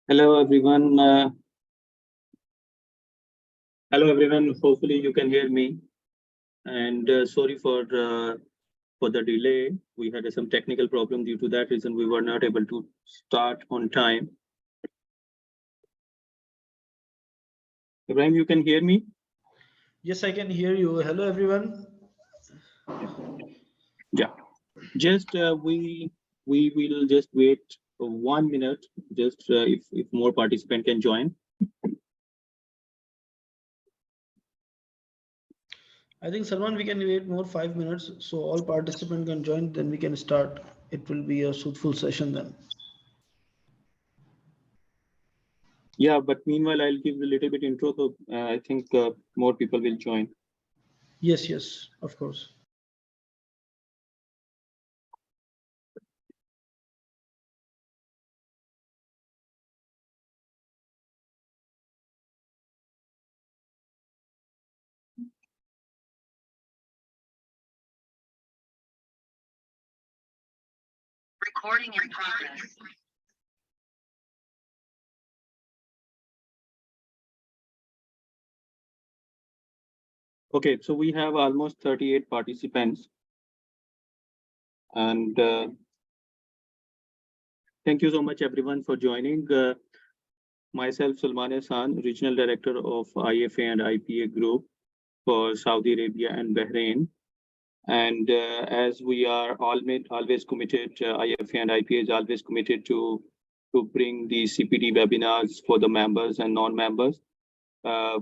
Hello everyone. Hopefully you can hear me. And sorry for the delay. We had some technical problem. Due to that reason, we were not able to start on time. Ibrahim, you can hear me? Yes, I can hear you. Hello, everyone. Yeah. Just we will just wait for 1 minute. Just if more participant can join. I think, Salman, we can wait more 5 minutes so all participants can join, then we can start. It will be a fruitful session then. Yeah, but meanwhile, I'll give a little bit intro. So I think more people will join. Yes, of course. Recording in progress. Okay, so we have almost 38 participants. And thank you so much everyone for joining. Myself, Salman Hassan, Regional Director of IFA and IPA Group for Saudi Arabia and Bahrain. And as we are always committed, IFA and IPA is always committed to bring the CPD webinars for the members and non-members.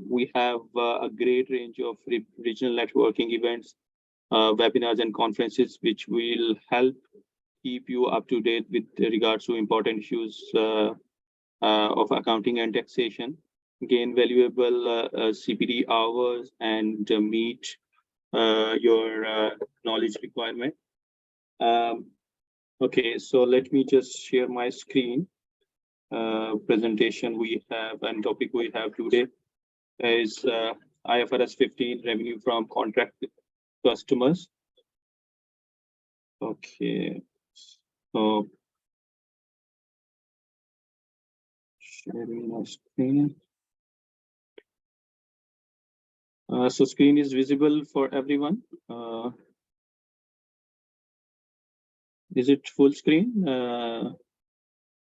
We have a great range of regional networking events, webinars and conferences, which will help keep you up to date with regards to important issues of accounting and taxation, gain valuable CPD hours, and meet your knowledge requirement. Okay, so let me just share my screen. Presentation we have and topic we have today is IFRS 15 revenue from contract customers. Okay, so sharing my screen. So screen is visible for everyone. Is it full screen,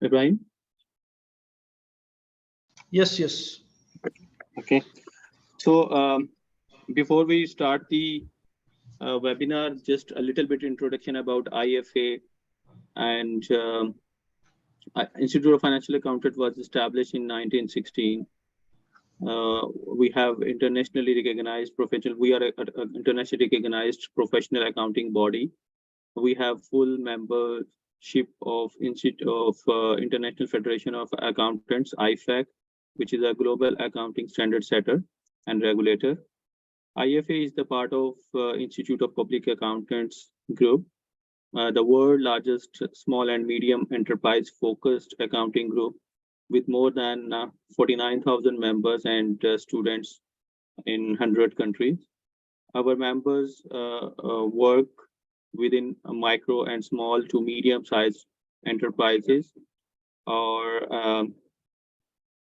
Ibrahim? Yes. Okay. So before we start the webinar, just a little bit introduction about IFA. And Institute of Financial Accountant was established in 1916. We have internationally recognized professional. We are an internationally recognized professional accounting body. We have full membership of International Federation of Accountants, IFAC, which is a global accounting standard setter and regulator. IFA is the part of Institute of Public Accountants Group, the world's largest small and medium enterprise focused accounting group with more than 49,000 members and students in 100 countries. Our members work within micro and small to medium sized enterprises. Or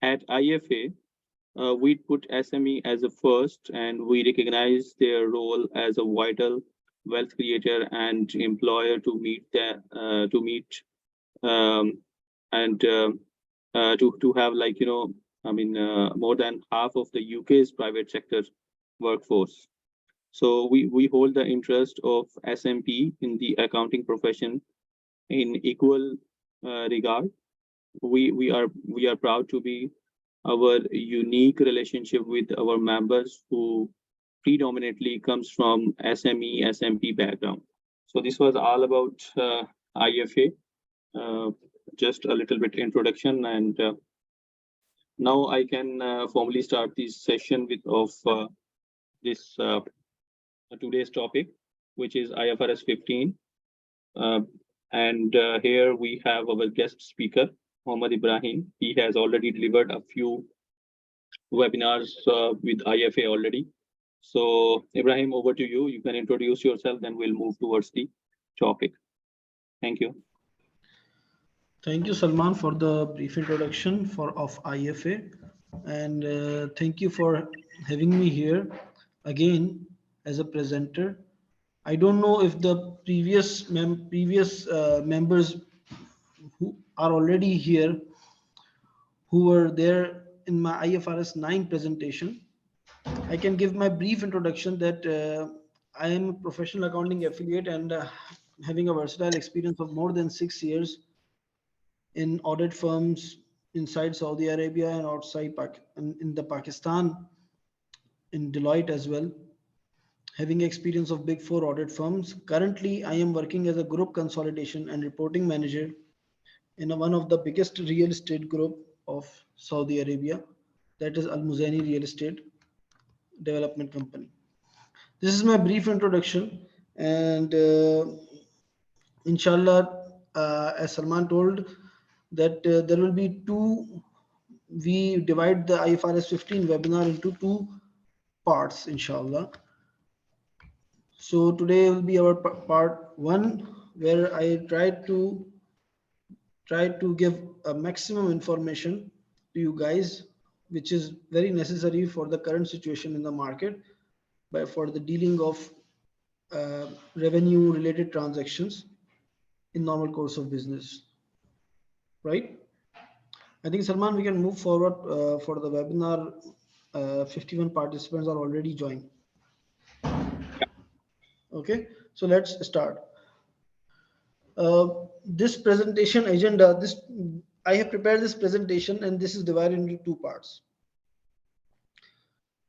at IFA, we put SME as a first, and we recognize their role as a vital wealth creator and employer to meet and to have, like, more than half of the UK's private sector workforce. So we hold the interest of SMP in the accounting profession in equal regard. We are proud to be our unique relationship with our members who predominantly comes from SME, SMP background. So this was all about IFA, just a little bit introduction, and now I can formally start this session of this today's topic, which is IFRS 15. And here we have our guest speaker, Mohammad Ibrahim. He has already delivered a few webinars with IFA already. So Ibrahim, over to you. You can introduce yourself, then we'll move towards the topic. Thank you. Thank you, Salman, for the brief introduction of IFA, and thank you for having me here again as a presenter. I don't know if the previous members who are already here, who were there in my IFRS 9 presentation. I can give my brief introduction that I am a professional accounting affiliate and having a versatile experience of more than 6 years in audit firms inside Saudi Arabia and outside in the Pakistan, in Deloitte as well. Having experience of big four audit firms. Currently, I am working as a group consolidation and reporting manager in one of the biggest real estate group of Saudi Arabia, that is Al Muzani Real Estate Development Company. This is my brief introduction, and inshallah, as Salman told, that there will be two. We divide the IFRS 15 webinar into two parts, inshallah. So today will be our part one, where I try to give a maximum information to you guys, which is very necessary for the current situation in the market, but for the dealing of revenue related transactions in normal course of business, right? I think, Salman, we can move forward for the webinar. 51 participants are already joined. Okay, so let's start. This presentation agenda, I have prepared this presentation, and this is divided into two parts.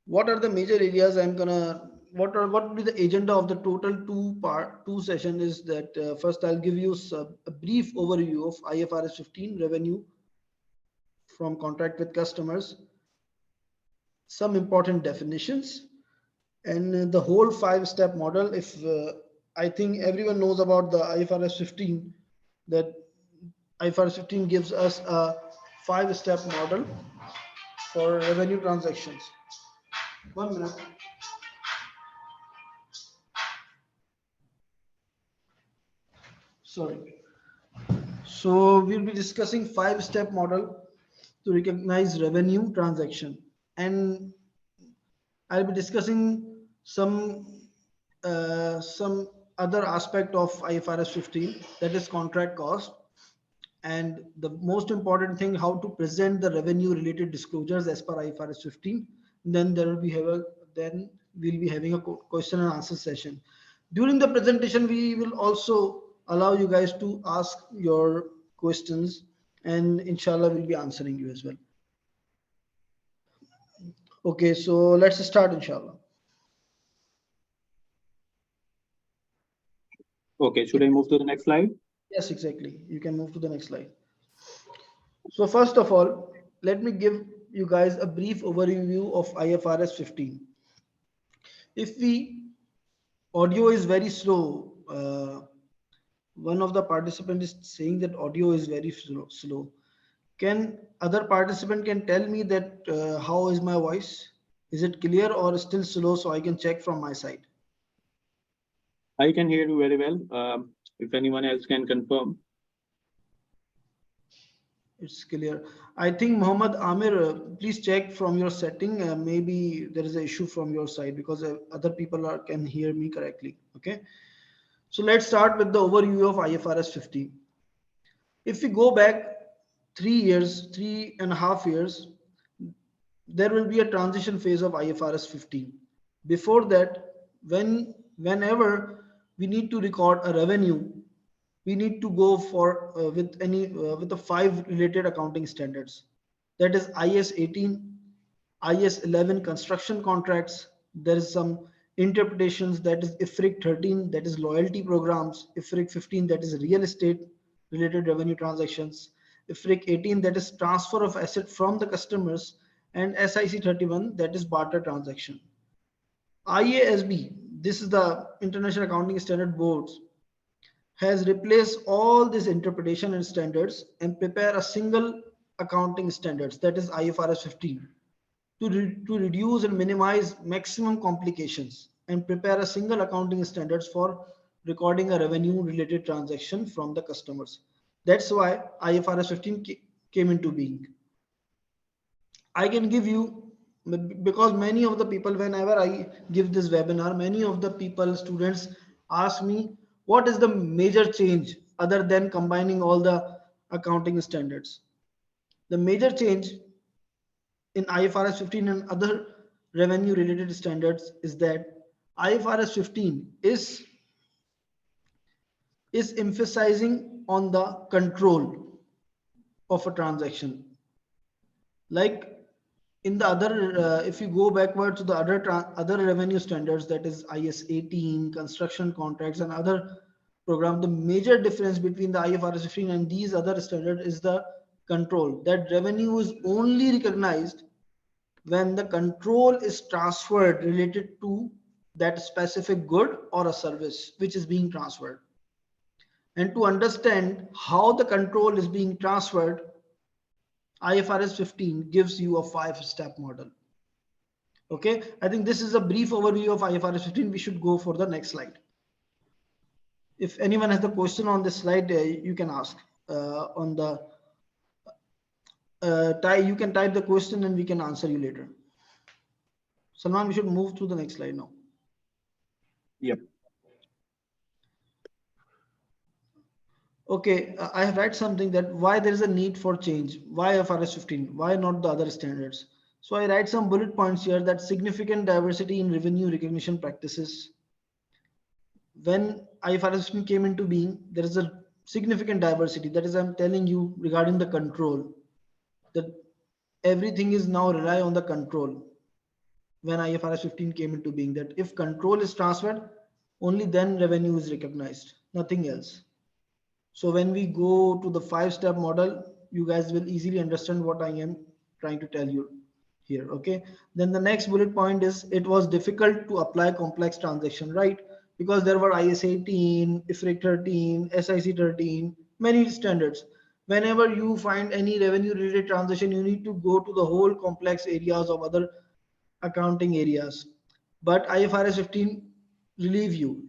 What are the major areas I'm gonna, what will be the agenda of the total two session is that first I'll give you a brief overview of IFRS 15 revenue from contract with customers, some important definitions, and the whole 5-step model. If I think everyone knows about the IFRS 15, that IFRS 15 gives us a 5-step model for revenue transactions. 1 minute. Sorry. So we'll be discussing 5-step model to recognize revenue transaction, and I'll be discussing some other aspect of IFRS 15, that is contract cost, and the most important thing, how to present the revenue related disclosures as per IFRS 15. Then then we'll be having a question and answer session. During the presentation, we will also allow you guys to ask your questions, and inshallah we'll be answering you as well. Okay, so let's start, inshallah. Okay, should I move to the next slide? Yes, exactly. You can move to the next slide. So first of all, let me give you guys a brief overview of IFRS 15. If audio is very slow, one of the participants is saying that audio is very slow. Can other participant can tell me that how is my voice? Is it clear or still slow, so I can check from my side? I can hear you very well. If anyone else can confirm. It's clear. I think Muhammad Amir, please check from your setting. Maybe there is an issue from your side, because other people can hear me correctly. Okay. So let's start with the overview of IFRS 15. If we go back 3.5 years, there will be a transition phase of IFRS 15. Before that, whenever we need to record a revenue, we need to go for with the 5 related accounting standards. That is IS 18, IS 11 construction contracts. There is some interpretations, that is IFRIC 13, that is loyalty programs, IFRIC 15, that is real estate related revenue transactions, IFRIC 18, that is transfer of asset from the customers, and SIC 31, that is barter transaction. IASB, this is the International Accounting Standard Boards, has replaced all this interpretation and standards and prepare a single accounting standards, that is IFRS 15, to reduce and minimize maximum complications, and prepare a single accounting standards for recording a revenue related transaction from the customers. That's why IFRS 15 came into being. I can give you, because many of the people, whenever I give this webinar, many of the people, students ask me, what is the major change other than combining all the accounting standards? The major change in IFRS 15 and other revenue related standards is that IFRS 15 is emphasizing on the control of a transaction. Like in the other, if you go backward to the other revenue standards, that is IS 18, construction contracts, and other program, the major difference between the IFRS 15 and these other standards is the control. That revenue is only recognized when the control is transferred related to that specific good or a service which is being transferred. And to understand how the control is being transferred, IFRS 15 gives you a 5-step model. Okay, I think this is a brief overview of IFRS 15. We should go for the next slide. If anyone has the question on this slide, you can ask on the you can type the question and we can answer you later. Salman, we should move to the next slide now. Yep. Okay, I have read something that why there is a need for change. Why IFRS 15? Why not the other standards? So I write some bullet points here that significant diversity in revenue recognition practices. When IFRS 15 came into being, there is a significant diversity. That is, I'm telling you regarding the control, that everything is now rely on the control. When IFRS 15 came into being, that if control is transferred, only then revenue is recognized, nothing else. So when we go to the 5-step model, you guys will easily understand what I am trying to tell you here. Okay. Then the next bullet point is it was difficult to apply complex transaction, right? Because there were IS 18, IFRS 13, SIC 13, many standards. Whenever you find any revenue related transaction, you need to go to the whole complex areas of other accounting areas. But IFRS 15 relieve you.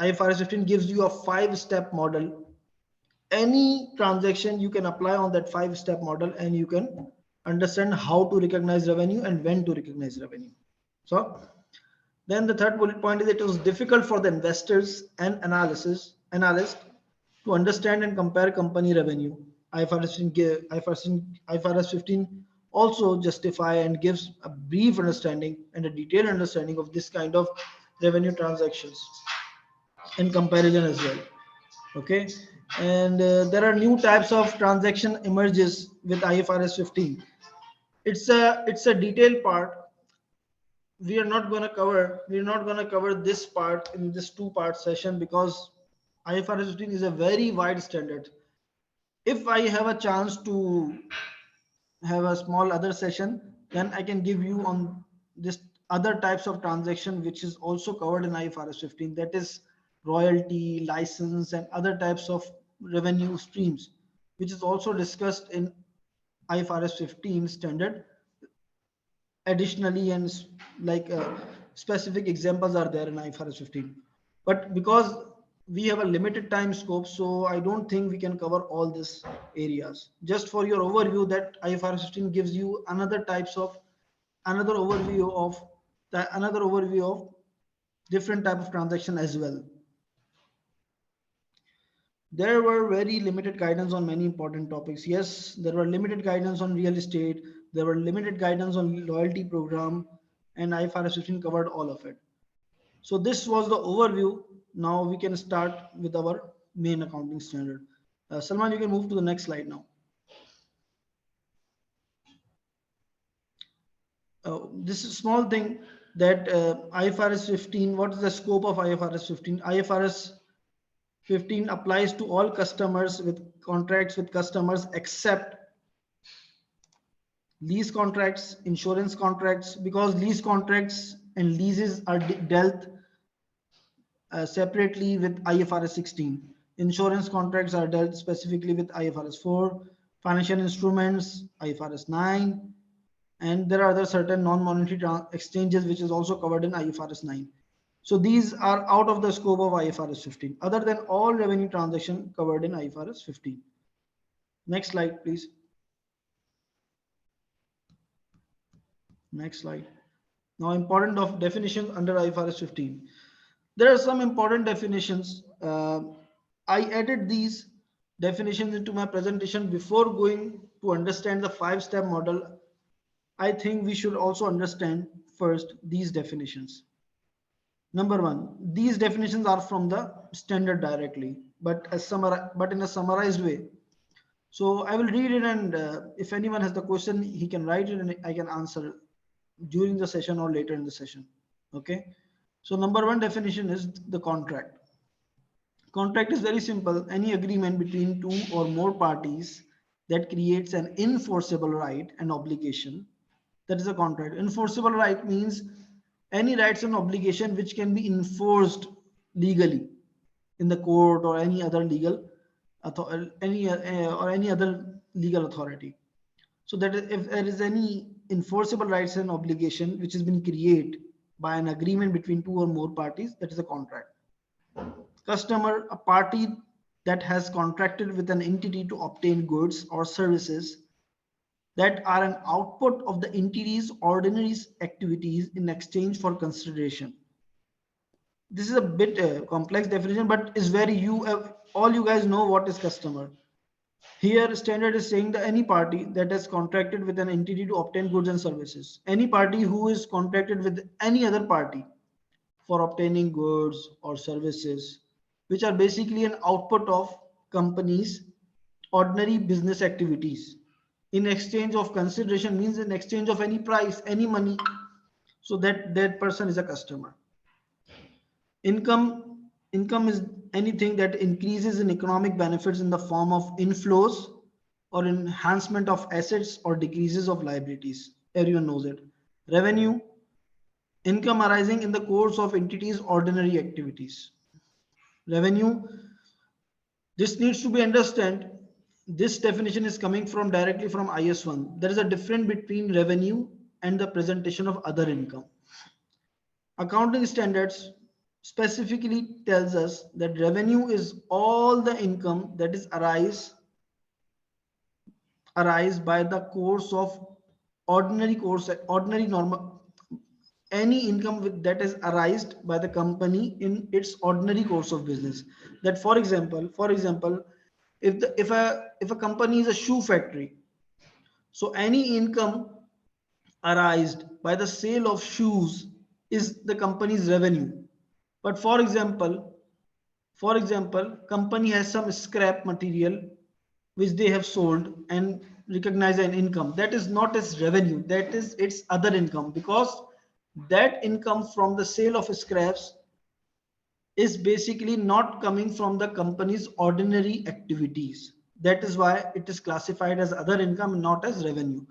IFRS 15 gives you a 5-step model. Any transaction you can apply on that 5-step model and you can understand how to recognize revenue and when to recognize revenue. So then the third bullet point is it was difficult for the investors and analysts to understand and compare company revenue. IFRS 15 also justify and gives a brief understanding and a detailed understanding of this kind of revenue transactions and comparison as well. Okay, and there are new types of transaction emerges with IFRS 15. It's a detailed part. We're not going to cover this part in this 2-part session because IFRS 15 is a very wide standard. If I have a chance to have a small other session, then I can give you on this other types of transaction which is also covered in IFRS 15, that is royalty, license, and other types of revenue streams, which is also discussed in IFRS 15 standard additionally, and like specific examples are there in IFRS 15. But because we have a limited time scope, so I don't think we can cover all these areas. Just for your overview, that IFRS 15 gives you another overview of different type of transaction as well. There were very limited guidance on many important topics. Yes, there were limited guidance on real estate. There were limited guidance on loyalty program, and IFRS 15 covered all of it. So this was the overview. Now we can start with our main accounting standard. Salman, you can move to the next slide now. This is a small thing that IFRS 15, what is the scope of IFRS 15? IFRS 15 applies to all customers with contracts with customers except lease contracts, insurance contracts, because lease contracts and leases are dealt separately with IFRS 16. Insurance contracts are dealt specifically with IFRS 4, financial instruments, IFRS 9, and there are other certain non-monetary exchanges which is also covered in IFRS 9. So these are out of the scope of IFRS 15, other than all revenue transaction covered in IFRS 15. Next slide, please. Next slide. Now, important of definitions under IFRS 15. There are some important definitions. I added these definitions into my presentation before going to understand the 5-step model. I think we should also understand first these definitions. Number one, these definitions are from the standard directly, but in a summarized way. So I will read it, and if anyone has the question, he can write it and I can answer during the session or later in the session. Okay. So number one definition is the contract. Contract is very simple. Any agreement between two or more parties that creates an enforceable right and obligation. That is a contract. Enforceable right means any rights and obligation which can be enforced legally in the court or any other legal any other legal authority. So that if there is any enforceable rights and obligation which has been created by an agreement between two or more parties, that is a contract. Customer, a party that has contracted with an entity to obtain goods or services that are an output of the entity's ordinary activities in exchange for consideration. This is a bit complex definition, but is very all you guys know what is customer. Here, standard is saying that any party that has contracted with an entity to obtain goods and services, any party who is contracted with any other party for obtaining goods or services, which are basically an output of companies' ordinary business activities. In exchange of consideration means in exchange of any price, any money, so that person is a customer. Income is anything that increases in economic benefits in the form of inflows or enhancement of assets or decreases of liabilities. Everyone knows it. Revenue, income arising in the course of entities' ordinary activities. Revenue, this needs to be understood. This definition is coming from directly from IS1. There is a difference between revenue and the presentation of other income. Accounting standards specifically tells us that revenue is all the income that is arise by the course of ordinary normal, any income that is arised by the company in its ordinary course of business. That for example, if a company is a shoe factory, so any income arised by the sale of shoes is the company's revenue. But for example, company has some scrap material which they have sold and recognize an income. That is not its revenue, that is its other income, because that income from the sale of scraps is basically not coming from the company's ordinary activities. That is why it is classified as other income, not as revenue.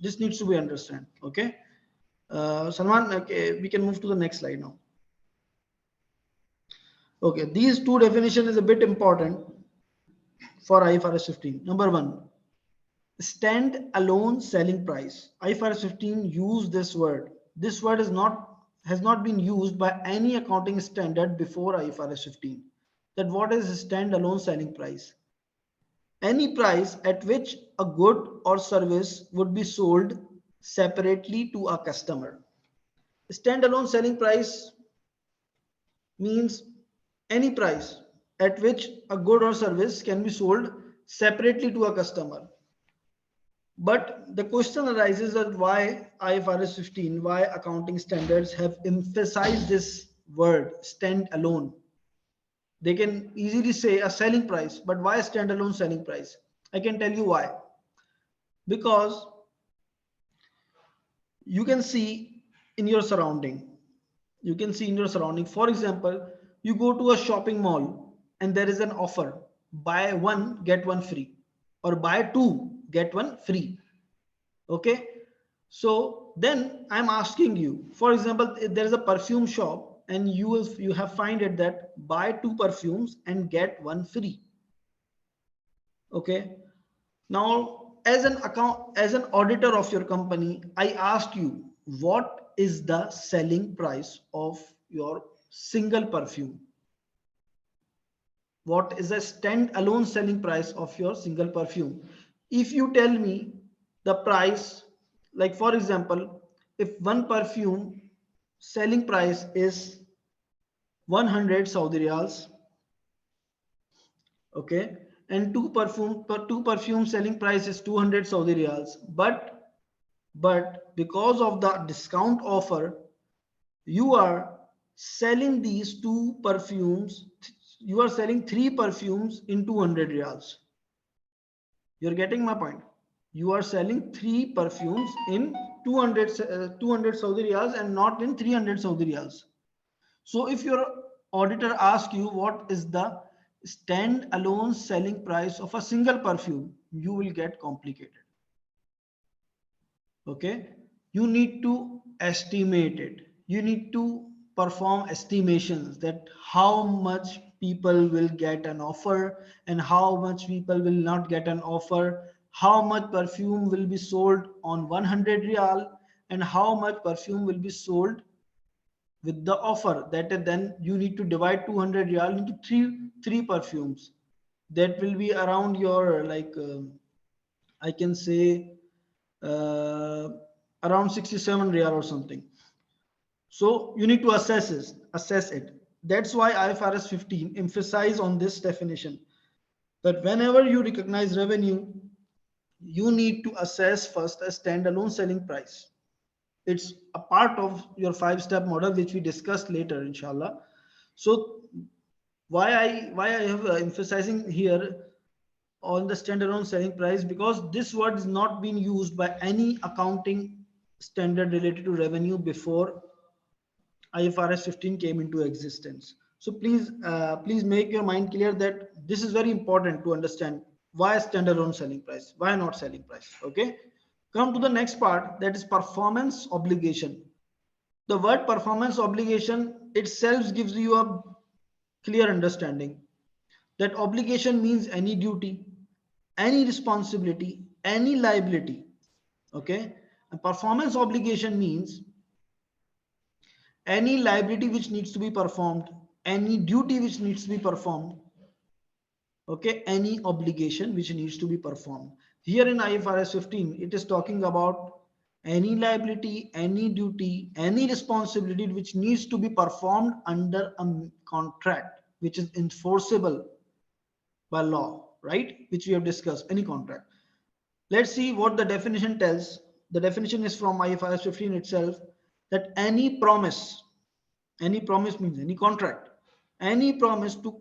This needs to be understood. Okay. Salman, okay, we can move to the next slide now. Okay, these two definitions is a bit important for IFRS 15. Number one, stand-alone selling price. IFRS 15 use this word. This word has not been used by any accounting standard before IFRS 15. That what is stand-alone selling price? Any price at which a good or service would be sold separately to a customer. Stand-alone selling price means any price at which a good or service can be sold separately to a customer. But the question arises that why IFRS 15, why accounting standards have emphasized this word stand-alone. They can easily say a selling price, but why stand-alone selling price? I can tell you why. Because you can see in your surrounding. For example, you go to a shopping mall and there is an offer, buy one, get one free, or buy two, get one free. Okay. So then I'm asking you, for example, if there is a perfume shop and you have find it that buy two perfumes and get one free. Okay. Now, as an auditor of your company, I ask you, what is the selling price of your single perfume? what is a stand-alone selling price of your single perfume. If you tell me the price, like for example, if one perfume selling price is 100 Saudi riyals, okay, and two perfume selling price is 200 Saudi riyals, but because of the discount offer, you are selling these two perfumes, you are selling three perfumes in 200 riyals. You're getting my point. You are selling three perfumes in 200 Saudi riyals and not in 300 Saudi riyals. So if your auditor asks you what is the stand-alone selling price of a single perfume, you will get complicated. Okay, you need to estimate it. You need to perform estimations that how much people will get an offer and how much people will not get an offer, how much perfume will be sold on 100 real and how much perfume will be sold with the offer. That is, then you need to divide 200 real into three perfumes. That will be around your like I can say uh, around 67 real or something. So you need to assess it. That's why IFRS 15 emphasize on this definition that whenever you recognize revenue, you need to assess first a standalone selling price. It's a part of your 5-step model, which we discussed later, inshallah. So why I have emphasizing here on the standalone selling price, because this word is not being used by any accounting standard related to revenue before IFRS 15 came into existence. So please make your mind clear that this is very important to understand why standalone selling price, why not selling price. Okay, come to the next part, that is performance obligation. The word performance obligation itself gives you a clear understanding that obligation means any duty, any responsibility, any liability. Okay, and performance obligation means any liability which needs to be performed, any duty which needs to be performed, okay, any obligation which needs to be performed. Here in IFRS 15, it is talking about any liability, any duty, any responsibility which needs to be performed under a contract which is enforceable by law, right? Which we have discussed, any contract. Let's see what the definition tells. The definition is from IFRS 15 itself, that any promise means any contract, any promise to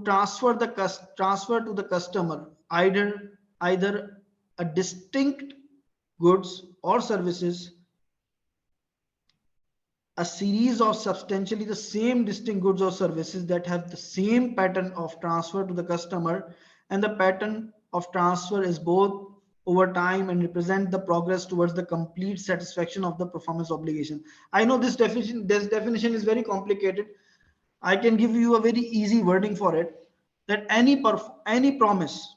transfer to the customer either a distinct goods or services, a series of substantially the same distinct goods or services that have the same pattern of transfer to the customer, and the pattern of transfer is both over time and represent the progress towards the complete satisfaction of the performance obligation. I know this definition is very complicated. I can give you a very easy wording for it, that any promise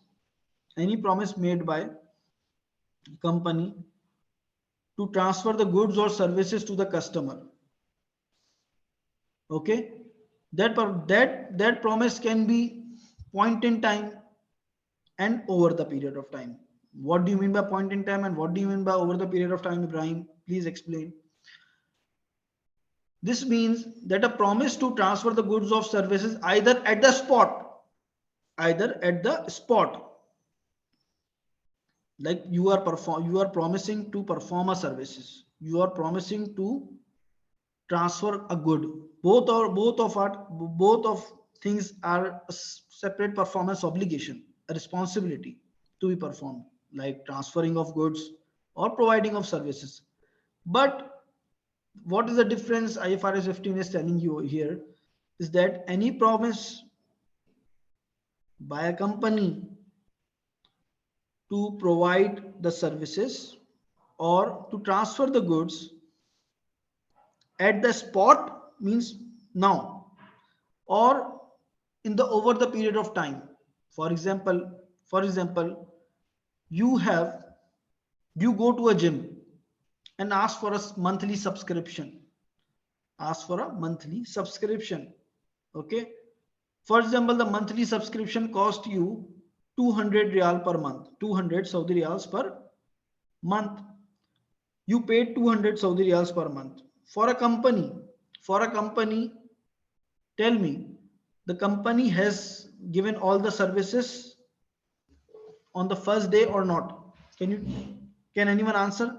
made by company to transfer the goods or services to the customer, okay, that promise can be point in time and over the period of time. What do you mean by point in time and what do you mean by over the period of time, Ibrahim? Please explain. This means that a promise to transfer the goods or services either at the spot, like you are promising to perform a services, you are promising to transfer a good, both of things are a separate performance obligation, a responsibility to be performed, like transferring of goods or providing of services. But what is the difference IFRS 15 is telling you here is that any promise by a company to provide the services or to transfer the goods at the spot means now, or in the over the period of time. For example, you have you go to a gym and ask for a monthly subscription, okay, For example, the monthly subscription cost you 200 real per month, 200 Saudi riyals per month. You paid 200 Saudi riyals per month. For a company, tell me, the company has given all the services on the first day or not? Can anyone answer?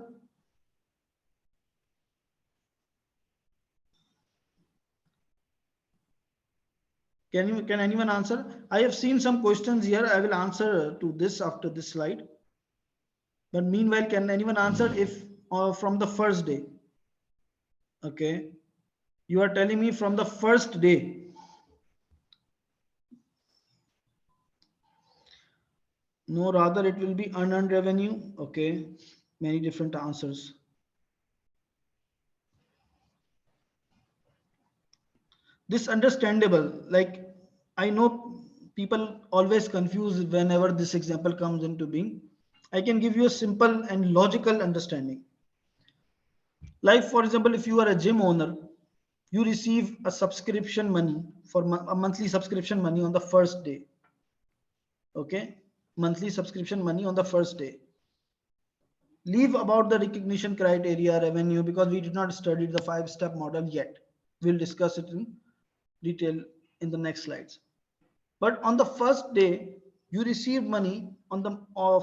Can anyone answer? I have seen some questions here. I will answer to this after this slide. But meanwhile, can anyone answer if from the first day? Okay. You are telling me from the first day. No, rather it will be unearned revenue. Okay. Many different answers. This understandable. Like, I know people always confuse whenever this example comes into being. I can give you a simple and logical understanding. Like, for example, if you are a gym owner, you receive a subscription money for a monthly subscription money on the first day. Okay, monthly subscription money on the first day. Leave about the recognition criteria, revenue, because we did not study the 5-step model yet. We'll discuss it in detail in the next slides. But on the first day, you receive money on the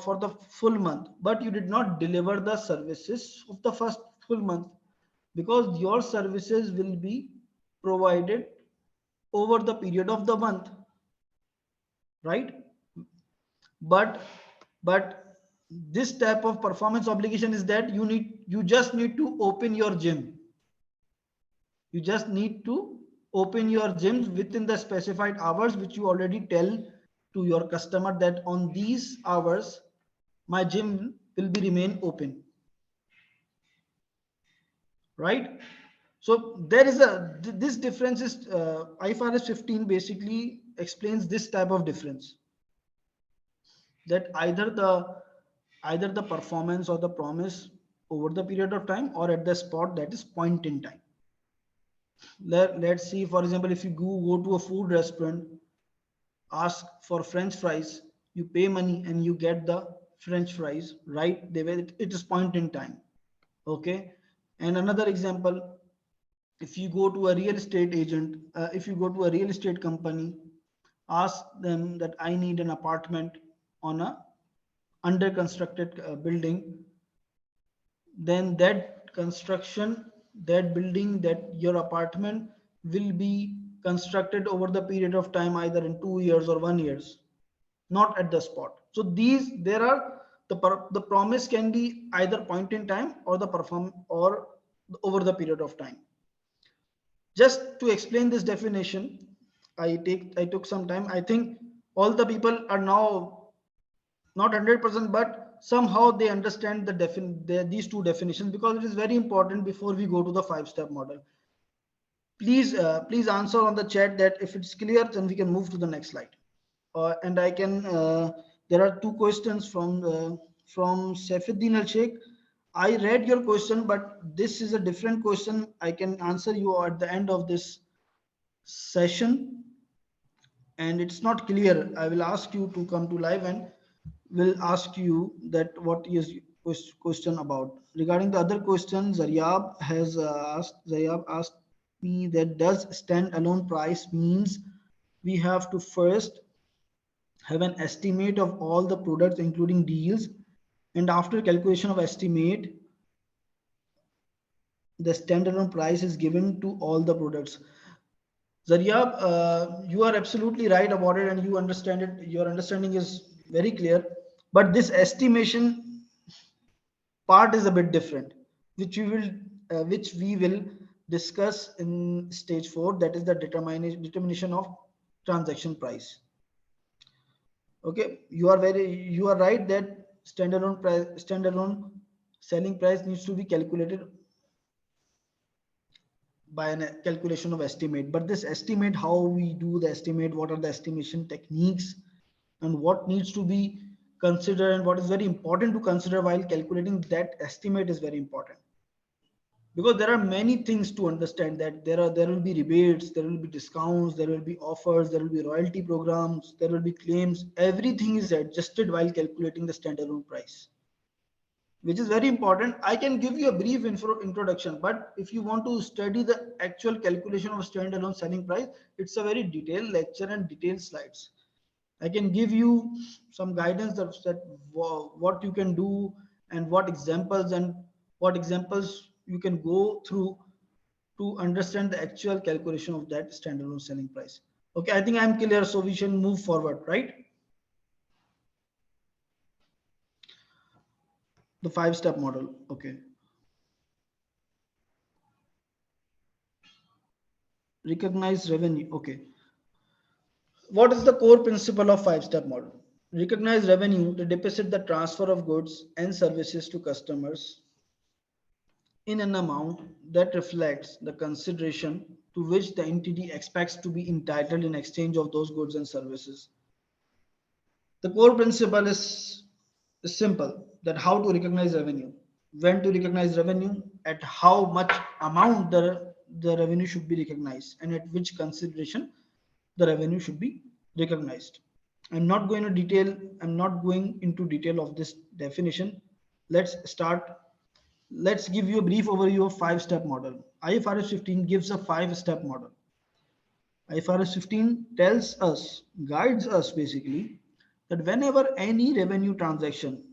for the full month, but you did not deliver the services of the first full month, because your services will be provided over the period of the month, right? But this type of performance obligation is that you just need to open your gym. You just need to open your gyms within the specified hours, which you already tell to your customer that on these hours my gym will be remain open, right? So there is this difference is IFRS 15 basically explains this type of difference, that either the performance or the promise over the period of time or at the spot, that is point in time. Let's see, for example, if you go to a food restaurant, ask for French fries, you pay money and you get the French fries, right? It is point in time. Okay. And another example, if you go to a real estate agent, if you go to a real estate company, ask them that I need an apartment on a under constructed building, then that construction, that building, that your apartment will be constructed over the period of time, either in 2 years or 1 years, not at the spot. So there are the promise can be either point in time or the perform or over the period of time. Just to explain this definition, I took some time. I think all the people are now not 100%, but somehow they understand these two definitions, because it is very important before we go to the 5-step model. Please answer on the chat that if it's clear, then we can move to the next slide. And I can there are two questions from Saifuddin Al Sheikh. I read your question, but this is a different question. I can answer you at the end of this session, and it's not clear. I will ask you to come to live and will ask you that what is question about. Regarding the other question, Zaryab asked me that does standalone price means we have to first have an estimate of all the products including deals, and after calculation of estimate the standalone price is given to all the products. Zaryab, you are absolutely right about it, and you understand it. Your understanding is very clear. But this estimation part is a bit different, which we will discuss in stage 4. That is the determination of transaction price. Okay, you are right that standalone selling price needs to be calculated by a calculation of estimate. But this estimate, how we do the estimate, what are the estimation techniques, and what needs to be considered, and what is very important to consider while calculating that estimate is very important. because there are many things to understand, that there will be rebates, there will be discounts, there will be offers, there will be royalty programs, there will be claims. Everything is adjusted while calculating the standalone price, which is very important. I can give you a brief introduction, but if you want to study the actual calculation of standalone selling price, it's a very detailed lecture and detailed slides. I can give you some guidance that what you can do, and what examples you can go through to understand the actual calculation of that standalone selling price. Okay, I think I'm clear, so we should move forward, right? The 5-step model. Okay. Recognize revenue. Okay. What is the core principle of 5-step model? Recognize revenue to deposit the transfer of goods and services to customers in an amount that reflects the consideration to which the entity expects to be entitled in exchange of those goods and services. The core principle is simple, that how to recognize revenue, when to recognize revenue, at how much amount the revenue should be recognized, and at which consideration the revenue should be recognized. I'm not going into detail of this definition. Let's start. Let's give you a brief overview of 5-step model. IFRS 15 gives a 5-step model. IFRS 15 guides us basically, that whenever any revenue transaction,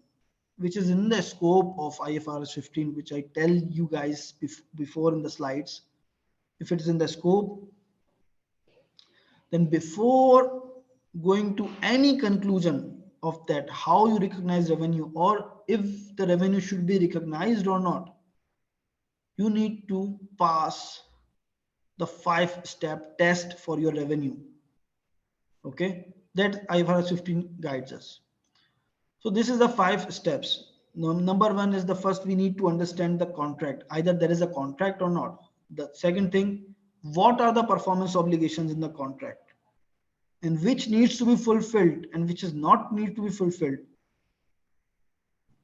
which is in the scope of IFRS 15, which I tell you guys before in the slides, if it's in the scope, then before going to any conclusion of that, how you recognize revenue, or if the revenue should be recognized or not, you need to pass the 5-step test for your revenue. Okay, that IFRS 15 guides us. So this is the 5 steps. Number 1 is the first, we need to understand the contract, either there is a contract or not. The second thing, what are the performance obligations in the contract, and which needs to be fulfilled and which is not need to be fulfilled.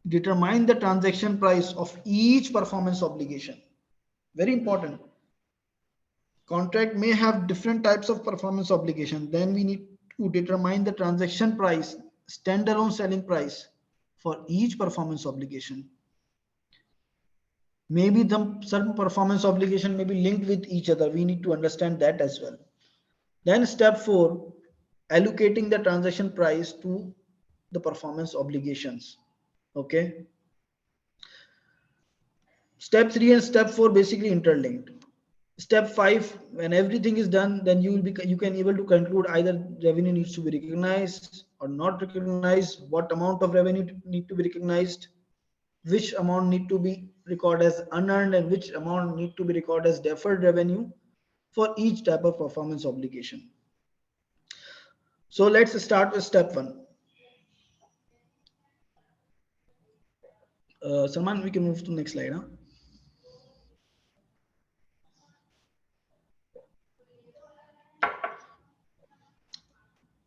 Determine the transaction price of each performance obligation. Very important. Contract may have different types of performance obligation. Then we need to determine the transaction price, standalone selling price for each performance obligation. Maybe the certain performance obligation may be linked with each other. We need to understand that as well. Then step 4, allocating the transaction price to the performance obligations. Okay. Step 3 and step 4 basically interlinked. Step 5, when everything is done, then you can able to conclude either revenue needs to be recognized or not recognized, what amount of revenue need to be recognized, which amount need to be recorded as unearned, and which amount need to be recorded as deferred revenue for each type of performance obligation. So let's start with step 1. Salman, we can move to the next slide. Huh?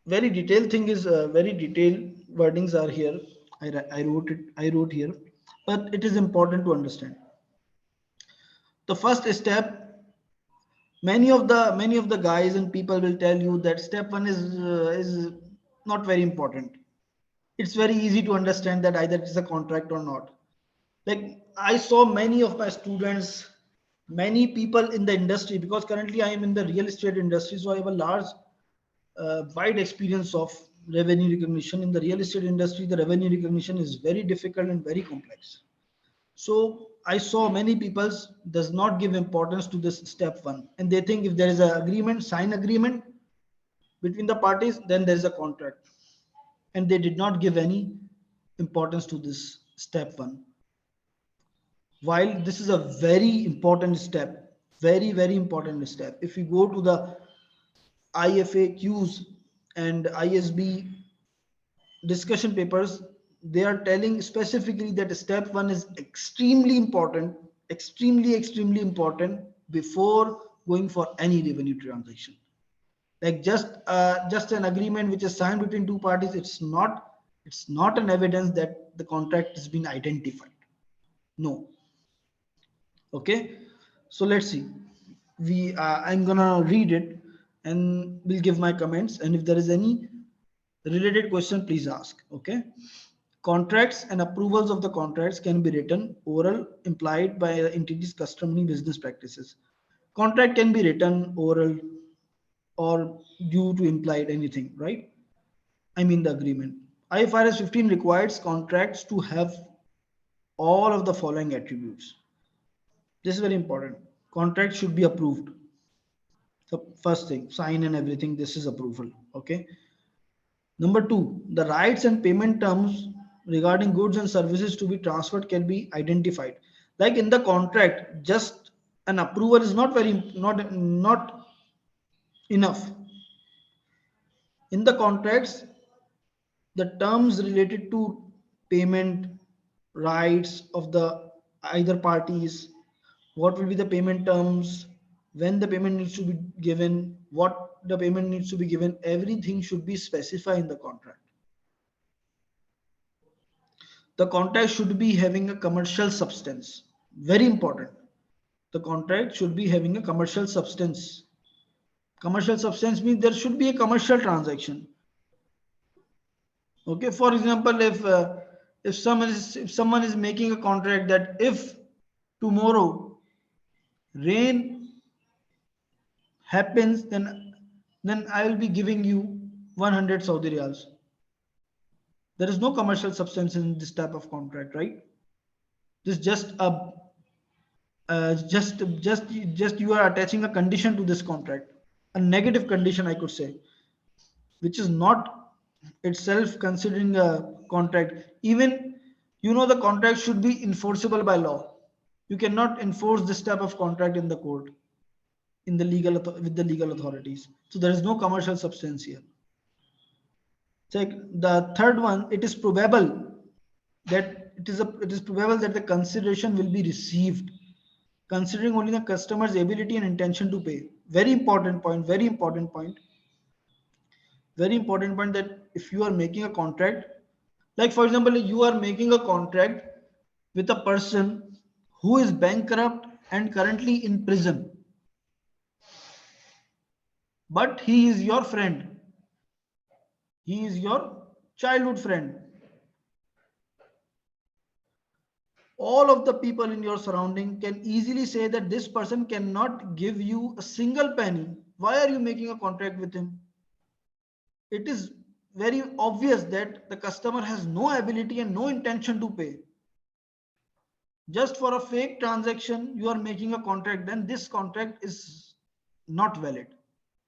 Very detailed thing is very detailed wordings are here. I wrote here, but it is important to understand. The first step, many of the guys and people will tell you that step 1 is not very important. It's very easy to understand that either it's a contract or not. Like I saw many of my students, many people in the industry, because currently I am in the real estate industry, so I have a large wide experience of revenue recognition. In the real estate industry, the revenue recognition is very difficult and very complex. So I saw many people does not give importance to this step 1, and they think if there is an agreement, sign agreement between the parties, then there is a contract, and they did not give any importance to this step 1. While this is a very important step, very important step. If we go to the IFAQs and ISB discussion papers, they are telling specifically that step 1 is extremely important, extremely important before going for any revenue transaction. Like just an agreement which is signed between two parties, it's not an evidence that the contract has been identified. No. Okay. So let's see. I'm gonna read it and will give my comments. And if there is any related question, please ask. Okay. Contracts and approvals of the contracts can be written, oral, implied by the entity's customary business practices. Contract can be written, oral, or due to implied anything, right? I mean the agreement. IFRS 15 requires contracts to have all of the following attributes. This is very important. Contract should be approved. The first thing, sign and everything, this is approval. Okay. Number two, the rights and payment terms regarding goods and services to be transferred can be identified. Like in the contract, just an approval is not enough. In the contracts, the terms related to payment rights of the either parties, what will be the payment terms, when the payment needs to be given, what the payment needs to be given, everything should be specified in the contract. The contract should be having a commercial substance. Very important. The contract should be having a commercial substance. Commercial substance means there should be a commercial transaction. Okay. For example, if someone is making a contract that if tomorrow rain happens, then I will be giving you 100 Saudi riyals. There is no commercial substance in this type of contract, right? This is just a just you are attaching a condition to this contract, a negative condition, I could say, which is not itself considering a contract. Even the contract should be enforceable by law. You cannot enforce this type of contract in the court, in the with the legal authorities. So there is no commercial substance here. Check the third one. It is probable that the consideration will be received, considering only the customer's ability and intention to pay. Very important point. Very important point. Very important point, that if you are making a contract, like for example, you are making a contract with a person who is bankrupt and currently in prison, but he is your friend. He is your childhood friend. All of the people in your surrounding can easily say that this person cannot give you a single penny. Why are you making a contract with him? It is very obvious that the customer has no ability and no intention to pay. Just for a fake transaction, you are making a contract, then this contract is not valid.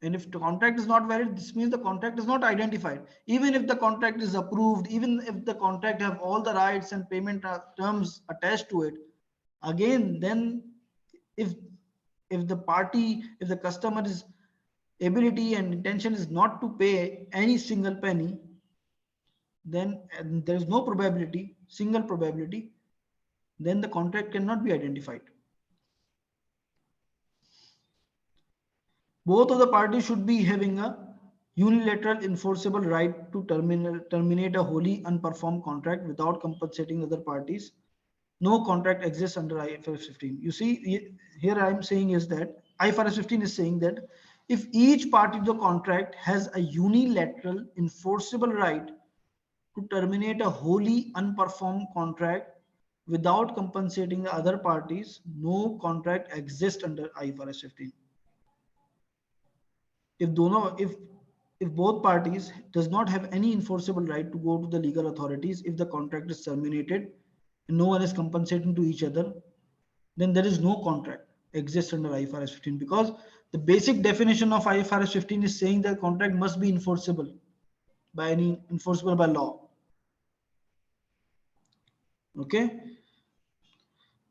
And if the contract is not valid, this means the contract is not identified. Even if the contract is approved, even if the contract have all the rights and payment terms attached to it, again, then if the customer's ability and intention is not to pay any single penny, then there is no probability, single probability, then the contract cannot be identified. Both of the parties should be having a unilateral enforceable right to terminate a wholly unperformed contract without compensating other parties. No contract exists under IFRS 15. You see, here I am saying is that IFRS 15 is saying that if each party to the contract has a unilateral enforceable right to terminate a wholly unperformed contract without compensating the other parties, no contract exists under IFRS 15. If both parties does not have any enforceable right to go to the legal authorities, if the contract is terminated and no one is compensating to each other, then there is no contract exists under IFRS 15, because the basic definition of IFRS 15 is saying that contract must be enforceable by law. Okay.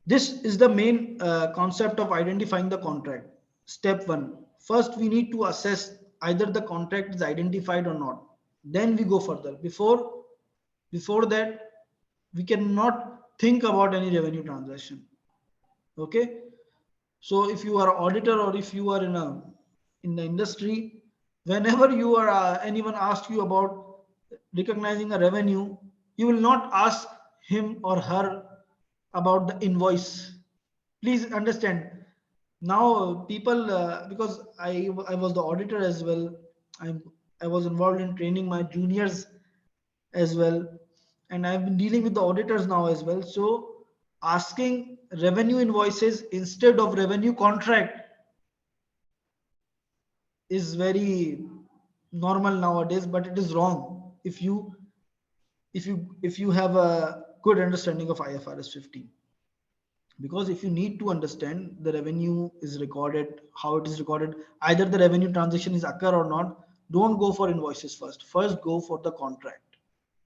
This is the main concept of identifying the contract. Step one. First, we need to assess either the contract is identified or not. Then we go further. Before that, we cannot think about any revenue transaction. Okay. So if you are an auditor or if you are in the industry, whenever you are anyone asks you about recognizing a revenue, you will not ask him or her about the invoice. Please understand, Now people, because I was the auditor as well. I I was involved in training my juniors as well, and I've been dealing with the auditors now as well. So asking revenue invoices instead of revenue contract is very normal nowadays, but it is wrong if you have a good understanding of IFRS 15. Because if you need to understand the revenue is recorded, how it is recorded, either the revenue transaction is occur or not, don't go for invoices first go for the contract.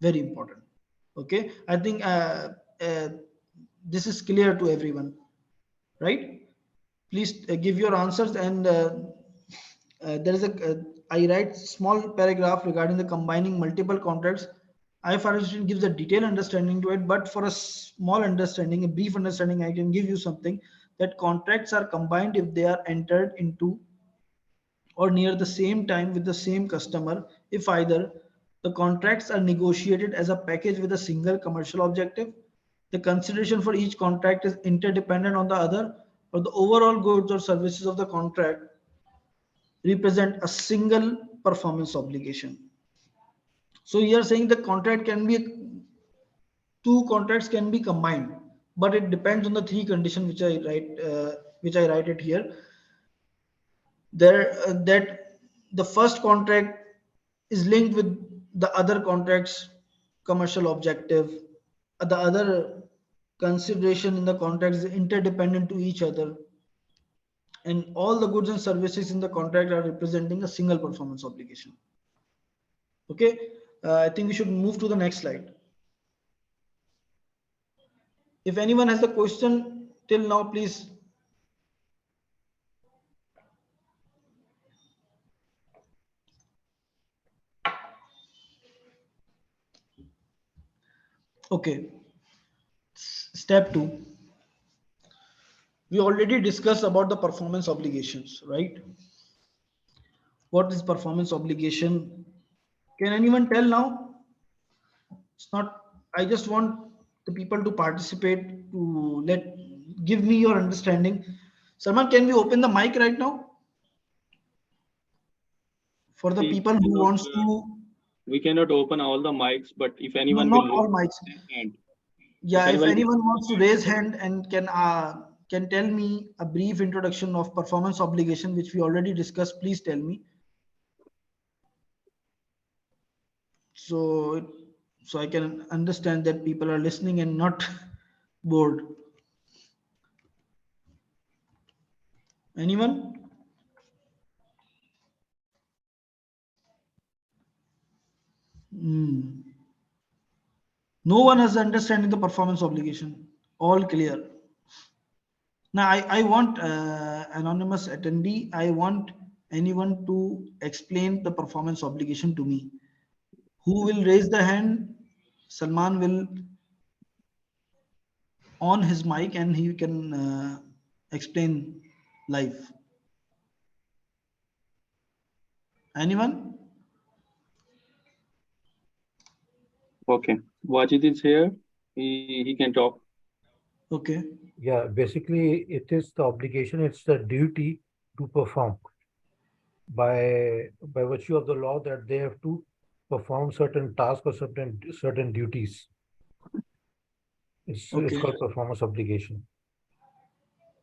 Very important. Okay, I think uh, this is clear to everyone, right? Please give your answers. And there is a I write small paragraph regarding the combining multiple contracts. IFRS gives a detailed understanding to it, but for a small understanding, a brief understanding, I can give you something that contracts are combined if they are entered into or near the same time with the same customer, if either the contracts are negotiated as a package with a single commercial objective, the consideration for each contract is interdependent on the other, or the overall goods or services of the contract represent a single performance obligation. So you are saying the contract can be two contracts can be combined, but it depends on the three conditions which I write it here. There that the first contract is linked with the other contract's commercial objective. The other consideration in the contract is interdependent to each other, and all the goods and services in the contract are representing a single performance obligation. Okay, I think we should move to the next slide. If anyone has a question till now, please. Okay, step two. We already discussed about the performance obligations, right? What is performance obligation? Can anyone tell now? It's not, I just want the people to participate to give me your understanding. Salman, can we open the mic right now for the We people who cannot, wants to? we cannot open all the mics, but if No, anyone will not all raise mics. their hand, if Yeah, if anyone will anyone raise wants to their hand, raise hand and can tell me a brief introduction of performance obligation, which we already discussed, please tell me. So, so I can understand that people are listening and not bored. Anyone? Hmm. No one has understanding the performance obligation. All clear. Now I want anonymous attendee. I want anyone to explain the performance obligation to me. Who will raise the hand? Salman will on his mic and he can explain live. Anyone? okay. Wajid is here. He can talk. Okay. Yeah, basically it is the obligation, it's the duty to perform by virtue of the law that they have to perform certain tasks or certain duties. It's Okay. called performance obligation.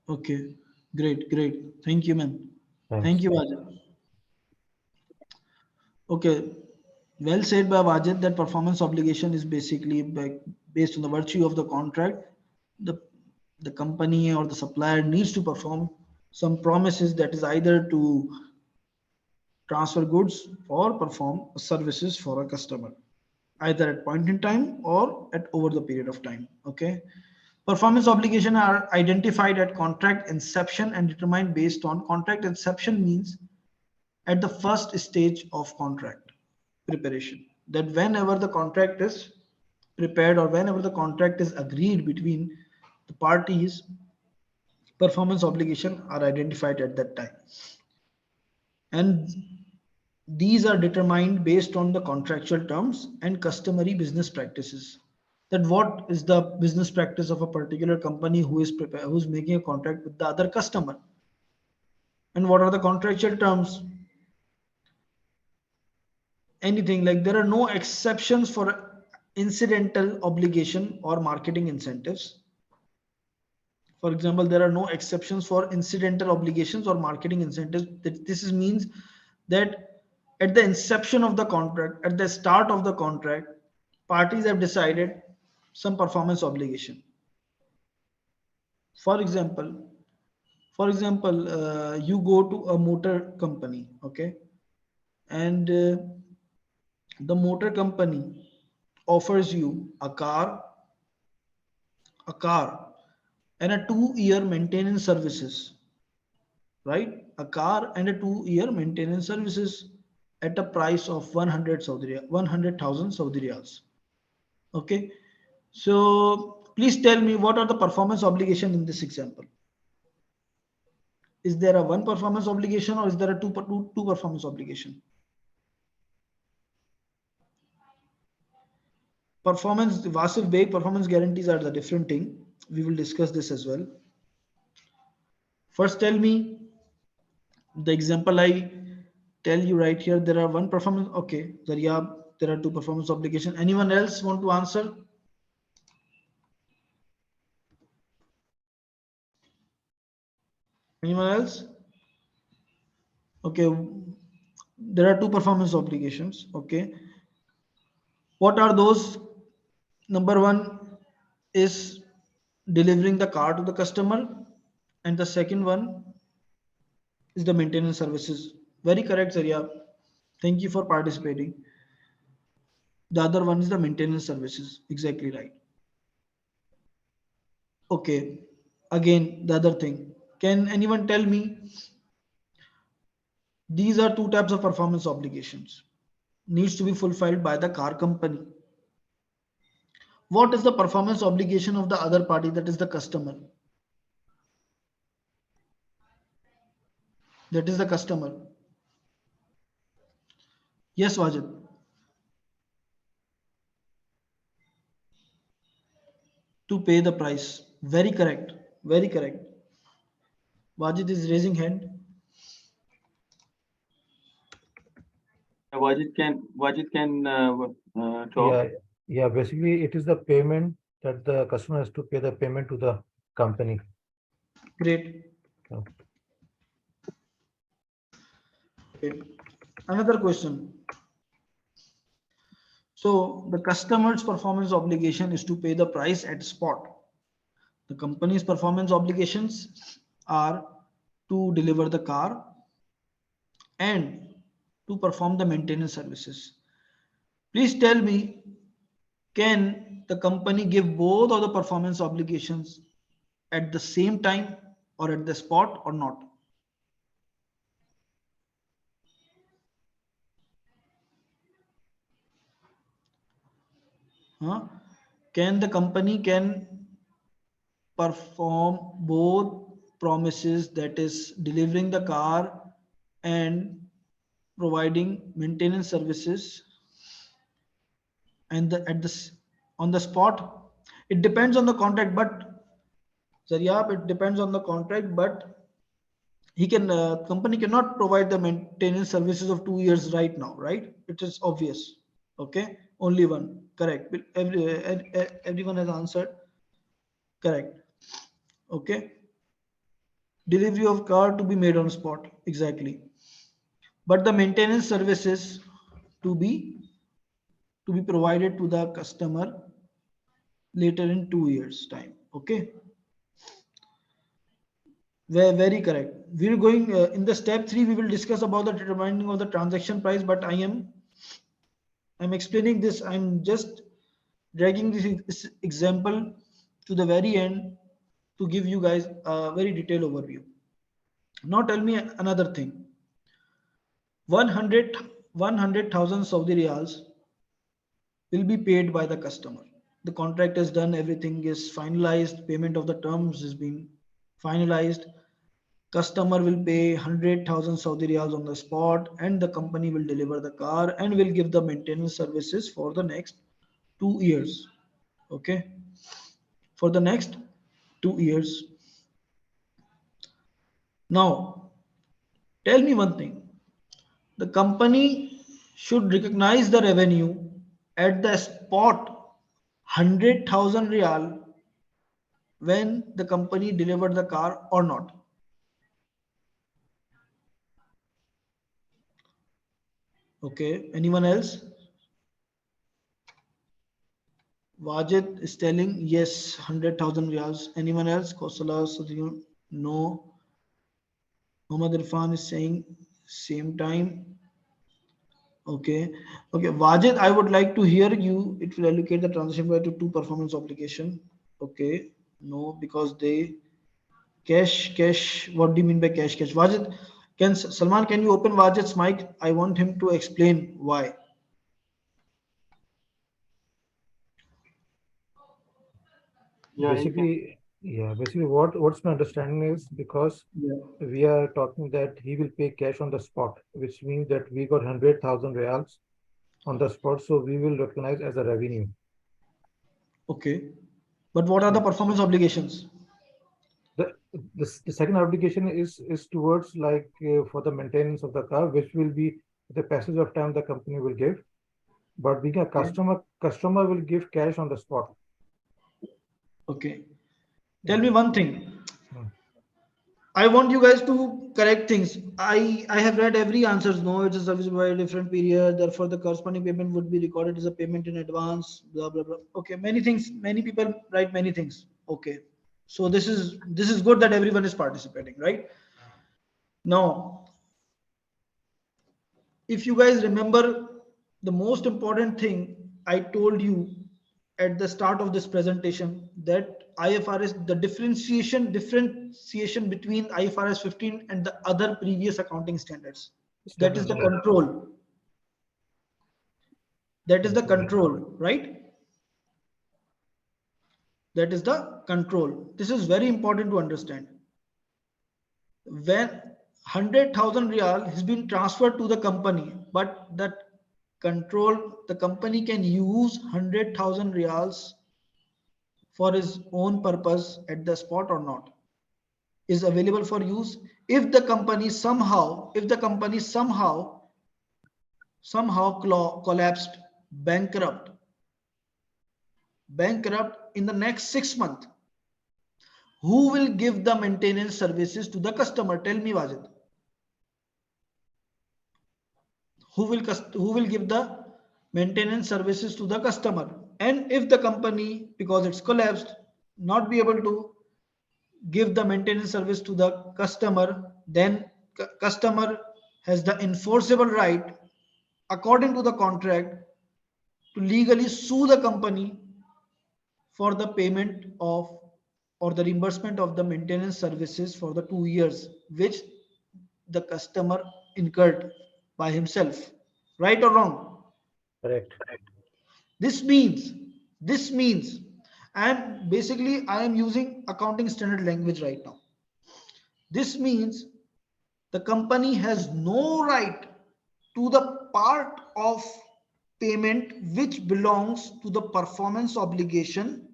Okay. Great. Great. Thank you, man. Thank Thanks. you, Vajid. Okay. Well said by Vajid that performance obligation is basically based on the virtue of the contract. The the company or the supplier needs to perform some promises, that is either to transfer goods or perform services for a customer, either at point in time or at over the period of time. Okay. Performance obligation are identified at contract inception and determined based on contract inception means at the first stage of contract preparation, that whenever the contract is prepared or whenever the contract is agreed between the parties, performance obligation are identified at that time, and these are determined based on the contractual terms and customary business practices. That what is the business practice of a particular company who is making a contract with the other customer. And what are the contractual terms? Anything like there are no exceptions for incidental obligation or marketing incentives. For example, there are no exceptions for incidental obligations or marketing incentives. This means that at the inception of the contract, at the start of the contract, parties have decided some performance obligation. For example, you go to a motor company, okay, and the motor company offers you a car, and a 2-year maintenance services, right? A car and a 2-year maintenance services at a price of 100,000 Saudi riyals. Okay. So please tell me what are the performance obligation in this example? Is there a one performance obligation or is there a two performance obligation? Performance, Vasif Beg, performance guarantees are the different thing. We will discuss this as well. First, tell me the example I tell you right here. There are one performance. Okay, Zaryab, there are two performance obligation. Anyone else want to answer? Anyone else? Okay, there are two performance obligations. Okay, what are those? Number one is delivering the car to the customer, and the second one is the maintenance services. Very correct, Zarya. Thank you for participating. The other one is the maintenance services. Exactly right. Okay. Again, the other thing. Can anyone tell me these are two types of performance obligations needs to be fulfilled by the car company. What is the performance obligation of the other party, that is the customer? That is the customer. Yes, Wajid. To pay the price. Very correct. Very correct. Wajid is raising hand. Wajid can talk. Yeah, yeah. Basically, it is the payment that the customer has to pay the payment to the company. Great. So, Okay. Another question. So the customer's performance obligation is to pay the price at spot. The company's performance obligations are to deliver the car and to perform the maintenance services. Please tell me, can the company give both of the performance obligations at the same time or at the spot or not? Huh? Can the company can perform both promises, that is delivering the car and providing maintenance services, and at this on the spot? It depends on the contract, but Zaryab, it depends on the contract, but he can company cannot provide the maintenance services of 2 years right now, right? It is obvious. Okay, only one. Correct. Everyone has answered. Correct. Okay. Delivery of car to be made on spot. Exactly. But the maintenance services to be provided to the customer later in 2 years time. Okay. Very correct. We're going in the step 3. We will discuss about the determining of the transaction price. But I'm explaining this. I'm just dragging this example to the very end to give you guys a very detailed overview. Now tell me another thing. 100,000 Saudi riyals will be paid by the customer. The contract is done, everything is finalized, payment of the terms is being finalized. Customer will pay 100,000 Saudi riyals on the spot, and the company will deliver the car and will give the maintenance services for the next 2 years. Okay, for the next 2 years. Now, Tell me one thing. The company should recognize the revenue at the spot 100,000 real when the company delivered the car or not. Okay, anyone else? Wajid is telling yes, 100,000 riyals. Anyone else? Kosala, Sadhguru? No. Muhammad Irfan is saying same time. Okay. Okay. Wajid, I would like to hear you. It will allocate the transaction price to two performance obligation. Okay. No, because they cash. What do you mean by cash? Wajid, can Salman, can you open Wajid's mic? I want him to explain why. Yeah, he can. Basically what's my understanding is because Yeah. we are talking that he will pay cash on the spot, which means that we got 100,000 reals on the spot, so we will recognize as a revenue. Okay. But what are the Yeah. performance obligations? The, the second obligation is towards like for the maintenance of the car, which will be the passage of time the company will give. But being a Okay. customer will give cash on the spot. Okay. Tell Yeah. me one thing. Hmm. I want you guys to correct things. I have read every answers. No, it's a service by a different period. Therefore, the corresponding payment would be recorded as a payment in advance. Blah blah blah. Okay, many things. Many people write many things. Okay, so this is good that everyone is participating, right? Now, if you guys remember, the most important thing I told you at the start of this presentation that IFRS, the differentiation between IFRS 15 and the other previous accounting standards. That is Standard, the yeah. control. That is the Control, yeah. control, right? That is the control. This is very important to understand. When 100,000 real has been transferred to the company, but that the company can use 100,000 reals for his own purpose at the spot or not, is available for use if the company somehow collapsed, bankrupt in the next 6 months. Who will give the maintenance services to the customer? Tell me, Wajid. Who will give the maintenance services to the customer? And if the company, because it's collapsed, not be able to give the maintenance service to the customer, then customer has the enforceable right according to the contract to legally sue the company for the payment of or the reimbursement of the maintenance services for the 2 years which the customer incurred by himself. Right or wrong? Correct. This means, this means, and basically I am using accounting standard language right now. This means the company has no right to the part of payment which belongs to the performance obligation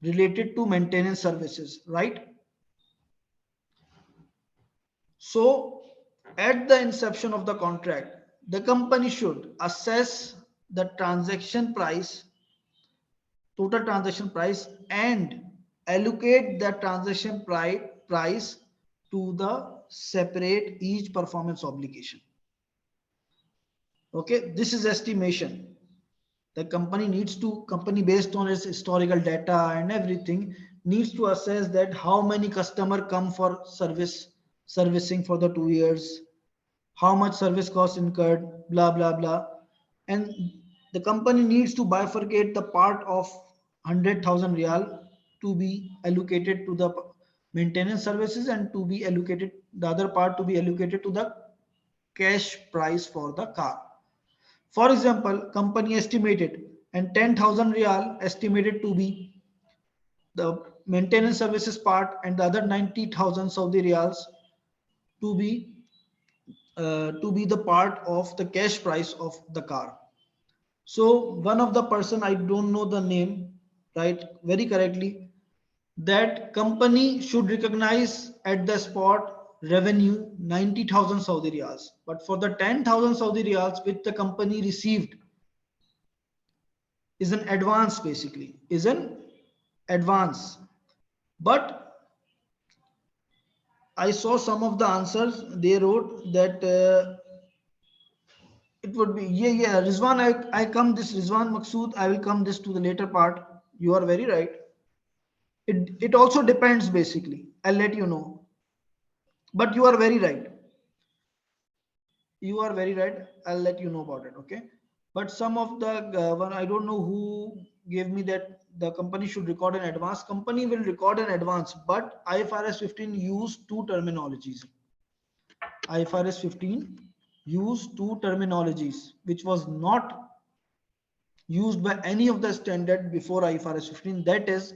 related to maintenance services, right? So, at the inception of the contract, the company should assess the transaction price, total transaction price, and allocate the transaction price to the separate each performance obligation. Okay, this is estimation. The company based on its historical data and everything needs to assess that how many customer come for servicing for the 2 years, how much service cost incurred, blah blah blah, and the company needs to bifurcate the part of 100,000 real to be allocated to the maintenance services and to be allocated the other part to be allocated to the cash price for the car. For example, company estimated and 10,000 real estimated to be the maintenance services part and the other 90,000 Saudi riyals to be the part of the cash price of the car. So one of the person, I don't know the name, right, very correctly, that company should recognize at the spot revenue 90,000 Saudi riyals, but for the 10,000 Saudi riyals which the company received is an advance, basically is an advance. But I saw some of the answers they wrote that it would be, yeah, Rizwan, I come this, Rizwan Maqsood, I will come this to the later part. You are very right. It also depends, basically. I'll let you know. But you are very right. You are very right. I'll let you know about it. Okay. But some of the one, I don't know who gave me that the company should record in advance. Company will record in advance, but IFRS 15 use two terminologies. IFRS 15 use two terminologies, which was not used by any of the standard before IFRS 15. That is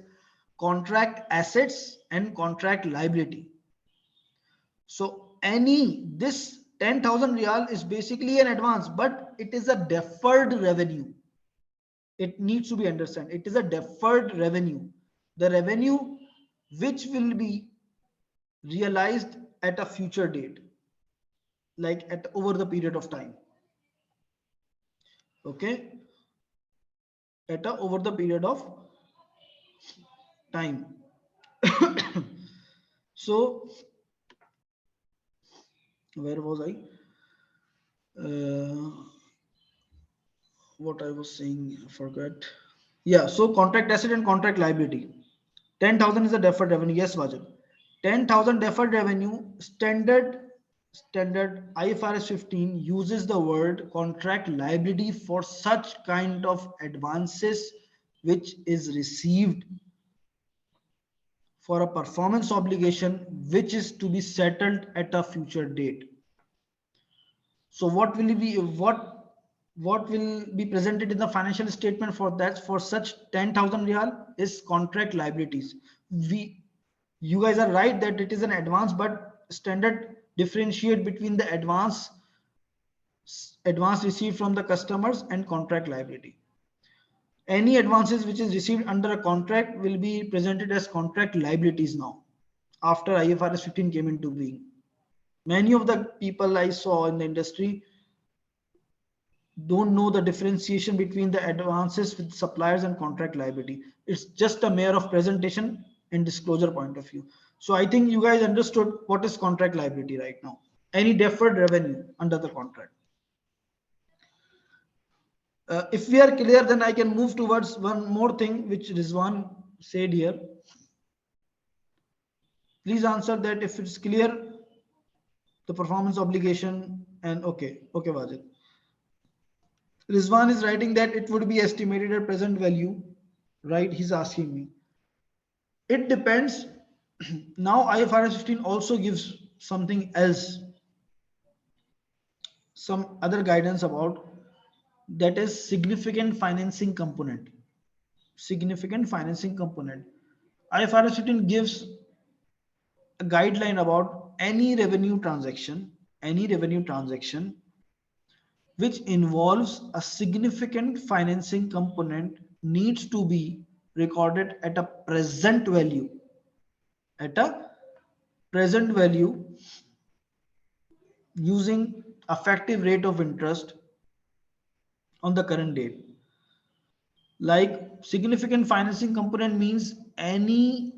contract assets and contract liability. So this 10,000 riyal is basically an advance, but it is a deferred revenue. It needs to be understood. It is a deferred revenue. The revenue which will be realized at a future date, like at over the period of time. Okay. Over the period of time. So where was I? What I was saying, I forgot. Yeah, so contract asset and contract liability. 10,000 is a deferred revenue. Yes, Vajal. 10,000 deferred revenue. Standard IFRS 15 uses the word contract liability for such kind of advances which is received for a performance obligation which is to be settled at a future date. So what will be presented in the financial statement for that, for such 10,000 riyal, is contract liabilities. You guys are right that it is an advance, but standard differentiate between the advance received from the customers and contract liability. Any advances which is received under a contract will be presented as contract liabilities now, after IFRS 15 came into being. Many of the people I saw in the industry don't know the differentiation between the advances with suppliers and contract liability. It's just a matter of presentation and disclosure point of view. So I think you guys understood what is contract liability right now. Any deferred revenue under the contract. If we are clear, then I can move towards one more thing which Rizwan said here. Please answer that if it's clear, the performance obligation and okay, Wajid. Rizwan is writing that it would be estimated at present value, right? He's asking me. It depends. Now IFRS 15 also gives something else, some other guidance about, that is significant financing component. Significant financing component. IFRS 15 gives a guideline about any revenue transaction which involves a significant financing component needs to be recorded at a present value, using effective rate of interest on the current date. Like significant financing component means any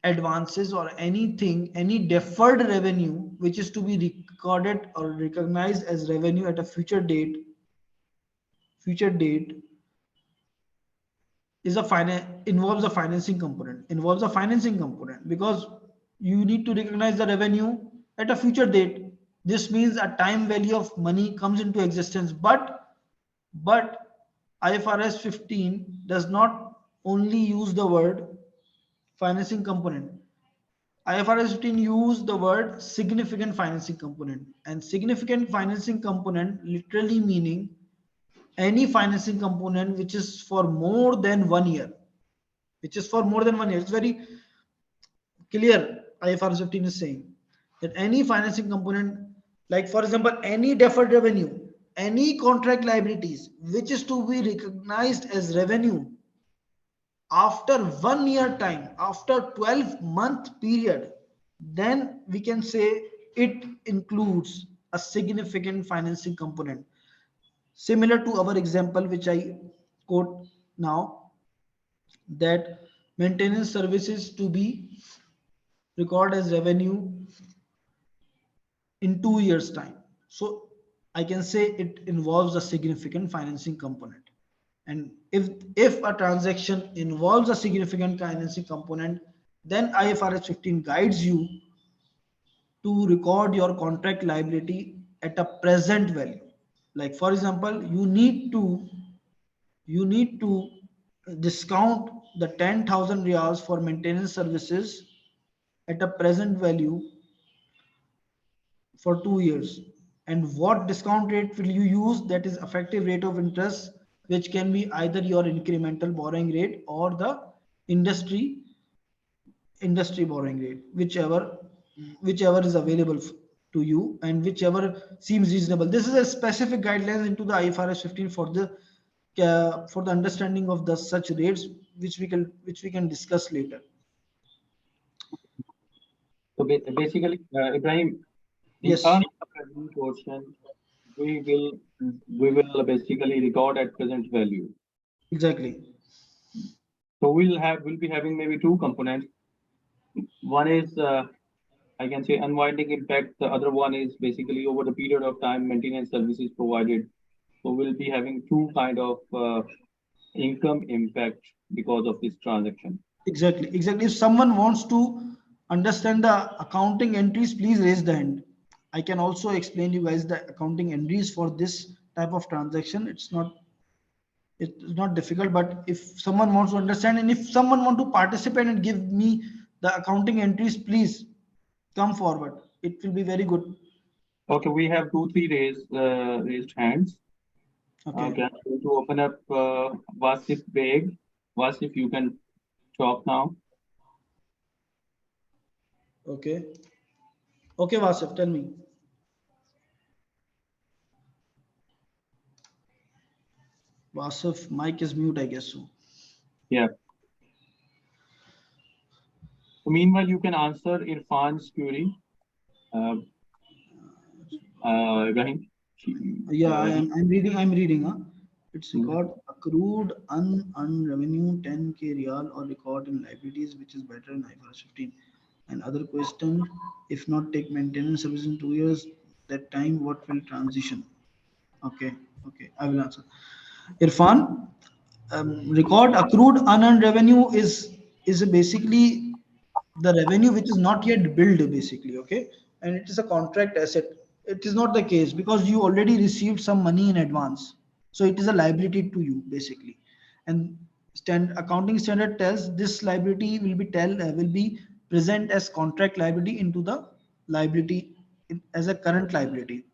advances or anything, any deferred revenue which is to be recorded or recognized as revenue at a future date is involves a financing component, because you need to recognize the revenue at a future date. This means a time value of money comes into existence, but IFRS 15 does not only use the word financing component. IFRS 15 use the word significant financing component, and significant financing component literally meaning any financing component which is for more than 1 year. It's very clear. IFRS 15 is saying that any financing component, like for example, any deferred revenue, any contract liabilities, which is to be recognized as revenue after 1 year time, after 12-month period, then we can say it includes a significant financing component. Similar to our example, which I quote now, that maintenance services to be recorded as revenue in 2 years' time. So I can say it involves a significant financing component. And if a transaction involves a significant financing component, then IFRS 15 guides you to record your contract liability at a present value. Like for example, you need to discount the 10,000 riyals for maintenance services at a present value for 2 years. And what discount rate will you use? That is effective rate of interest, which can be either your incremental borrowing rate or the industry industry borrowing rate, whichever is available to you and whichever seems reasonable. This is a specific guidelines into the IFRS 15 for the understanding of the such rates, which we can discuss later. So basically, Ibrahim, the Yes, earnings revenue portion we will we will basically record at present value. exactly. So we'll be having maybe two components. One is I can say unwinding impact. The other one is basically over the period of time maintenance services provided. So we'll be having two kind of income impact because of this transaction. Exactly. If someone wants to understand the accounting entries, please raise the hand. I can also explain you guys the accounting entries for this type of transaction. It's not difficult, but if someone wants to understand and if someone want to participate and give me the accounting entries, please come forward. It will be very good. Okay, we have two, three raised hands. Okay. Okay, I'm going to open up Wasif Beg. Wasif, you can talk now. Okay. Okay, Vasif, tell me. Vasif, mic is mute, I guess so. Yeah. So meanwhile, you can answer Irfan's query. Ibrahim. Yeah, I'm reading. It's Mhm. record accrued unearned revenue 10k real or record in liabilities, which is better in IFRS 15. And other question, if not take maintenance service in 2 years, that time what will transition? Okay, okay, I will answer. Irfan, record accrued unearned revenue is basically the revenue which is not yet billed, basically. Okay, and it is a contract asset. It is not the case because you already received some money in advance, so it is a liability to you basically. And accounting standard tells this liability will be present as contract liability into the liability as a current liability.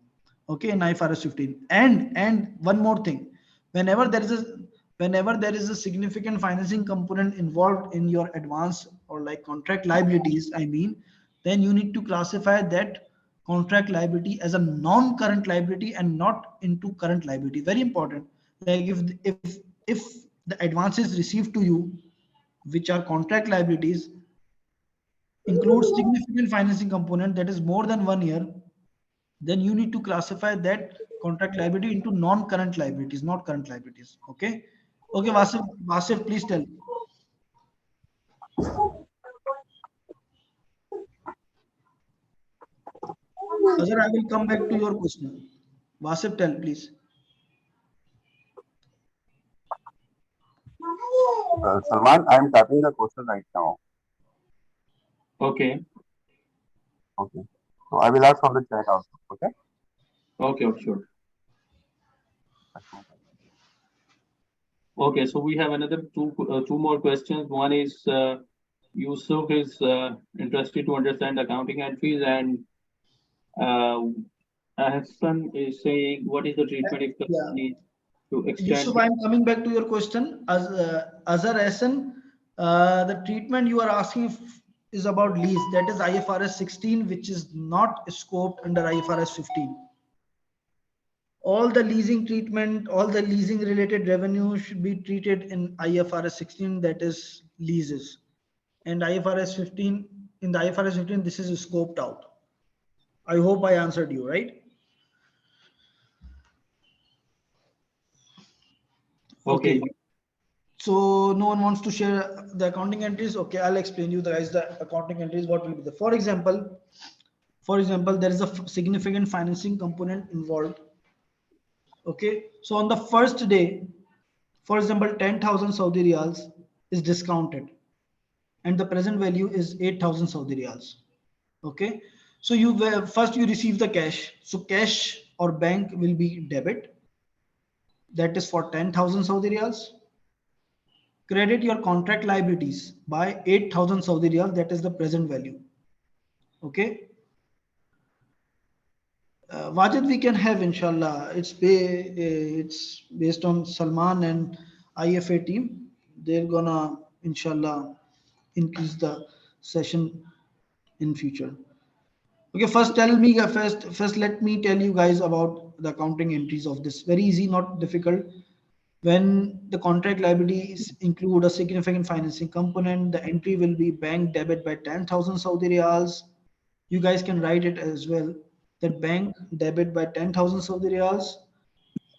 Okay, in IFRS 15. And one more thing, whenever there is a whenever there is a significant financing component involved in your advance or like contract liabilities, I mean, then you need to classify that contract liability as a non-current liability and not into current liability. Very important. Like if the advances received to you, which are contract liabilities, includes significant financing component that is more than 1 year, then you need to classify that contract liability into non-current liabilities, not current liabilities. Okay. Okay, Vasif, please tell. Azhar, I will come back to your question. Vasif, tell, please. Salman, I'm typing the question right now. Okay. Okay. So I will ask from the chat also. Okay. Okay, sure. Okay, so we have another two more questions. One is Yusuf is interested to understand accounting entries, and uh, Hassan is saying what is the treatment if Yeah, company to Yusuf, extend. I'm coming back to your question. As Azhar Hassan, the treatment you are asking is about lease. That is IFRS 16, which is not scoped under IFRS 15. All the leasing treatment, all the leasing related revenue should be treated in IFRS 16, that is leases. And IFRS 15 in the IFRS 15, this is scoped out. I hope I answered you, right? Okay. So no one wants to share the accounting entries. Okay, I'll explain you guys the accounting entries. What will be the, for example, there is a significant financing component involved. Okay, so on the first day, for example, 10,000 Saudi riyals is discounted, and the present value is 8,000 Saudi riyals. Okay, so first you receive the cash. So cash or bank will be debit. That is for 10,000 Saudi riyals. Credit your contract liabilities by 8,000 Saudi riyals. That is the present value. Okay. Wajid, we can have inshallah. It's based on Salman and IFA team. They're gonna inshallah increase the session in future. Okay, first let me tell you guys about the accounting entries of this. Very easy, not difficult. When the contract liabilities include a significant financing component, the entry will be bank debit by 10,000 Saudi riyals. You guys can write it as well. That bank debit by 10,000 Saudi riyals.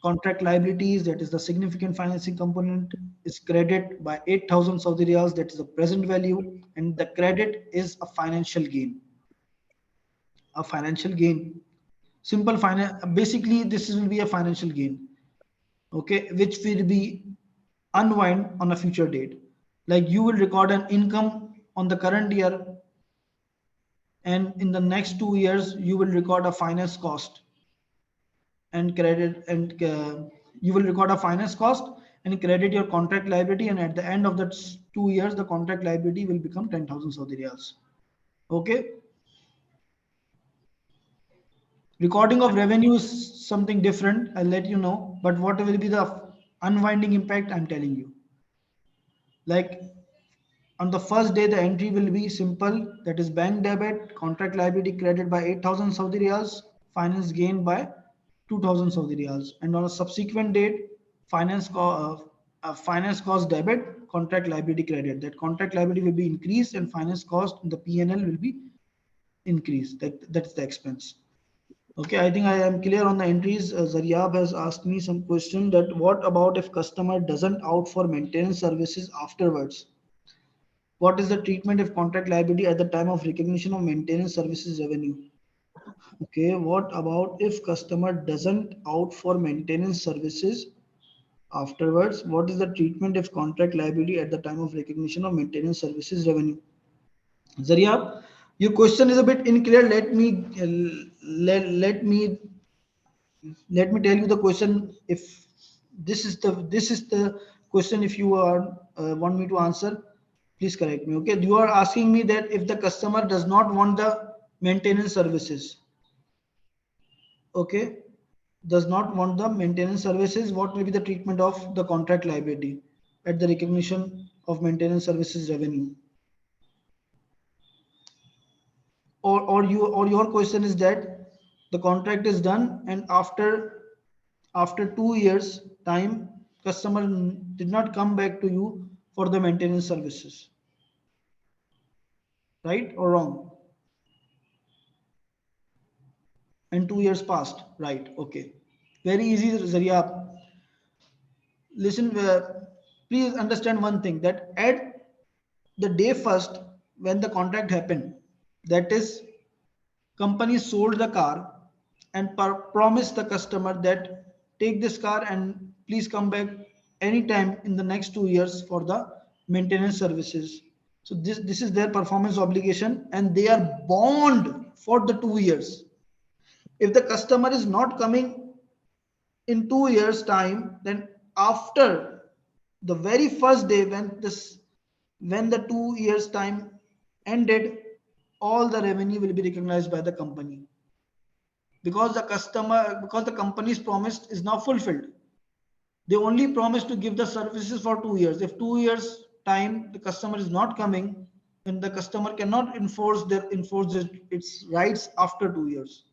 Contract liabilities, that is the significant financing component, is credit by 8,000 Saudi riyals. That is the present value, and the credit is a financial gain. A financial gain. Simple finance. Basically, this will be a financial gain. Okay, which will be unwind on a future date. Like you will record an income on the current year, and in the next 2 years you will record a finance cost and credit, and you will record a finance cost and credit your contract liability, and at the end of that 2 years the contract liability will become 10,000 Saudi riyals. Okay. Recording of revenue is something different. I'll let you know, but what will be the unwinding impact, I'm telling you. Like on the first day, the entry will be simple. That is bank debit, contract liability credit by 8,000 Saudi riyals, finance gain by 2,000 Saudi riyals. And on a subsequent date, finance cost debit, contract liability credit. That contract liability will be increased and finance cost in the P&L will be increased. That's the expense. Okay, I think I am clear on the entries. Zaryab has asked me some question that what about if customer doesn't out for maintenance services afterwards? What is the treatment if contract liability at the time of recognition of maintenance services revenue? Okay, what about if customer doesn't out for maintenance services afterwards? What is the treatment if contract liability at the time of recognition of maintenance services revenue? Zaryab, your question is a bit unclear. Let me tell you the question. If this is the question, if you are want me to answer, please correct me. Okay, you are asking me that if the customer does not want the maintenance services, okay, does not want the maintenance services, what will be the treatment of the contract liability at the recognition of maintenance services revenue? Or your question is that the contract is done, and after 2 years time, customer did not come back to you for the maintenance services, right or wrong? And 2 years passed, right? Okay, very easy, Zaria. Listen, please understand one thing, that at the day first when the contract happened, that is company sold the car and promised the customer that take this car and please come back anytime in the next 2 years for the maintenance services. So this is their performance obligation, and they are bound for the 2 years. If the customer is not coming in 2 years time, then after the very first day when the 2 years time ended, all the revenue will be recognized by the company, because the company's promise is now fulfilled. They only promised to give the services for 2 years. If 2 years time the customer is not coming, then the customer cannot enforce its rights after 2 years.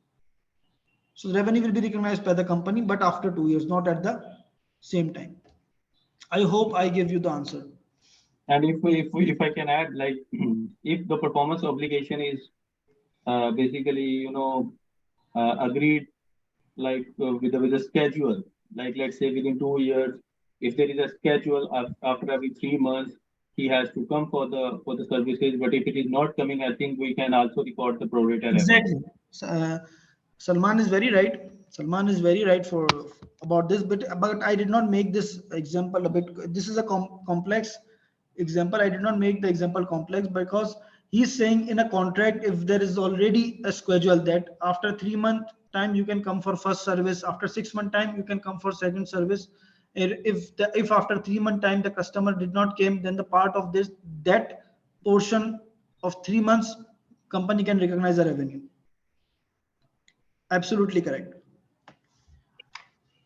So the revenue will be recognized by the company, but after 2 years, not at the same time. I hope I gave you the answer. And if I can add, like, if the performance obligation is basically, agreed, like, with a schedule, like, let's say within 2 years, if there is a schedule after every 3 months, he has to come for the services. But if it is not coming, I think we can also record the pro rata revenue. Exactly. Salman is very right. Salman is very right for about this, but I did not make this example a bit. This is a complex example. I did not make the example complex because he's saying in a contract, if there is already a schedule that after 3 month time you can come for first service, after 6 month time you can come for second service. If after 3 month time the customer did not came, then the part of this that portion of 3 months company can recognize the revenue. Absolutely correct.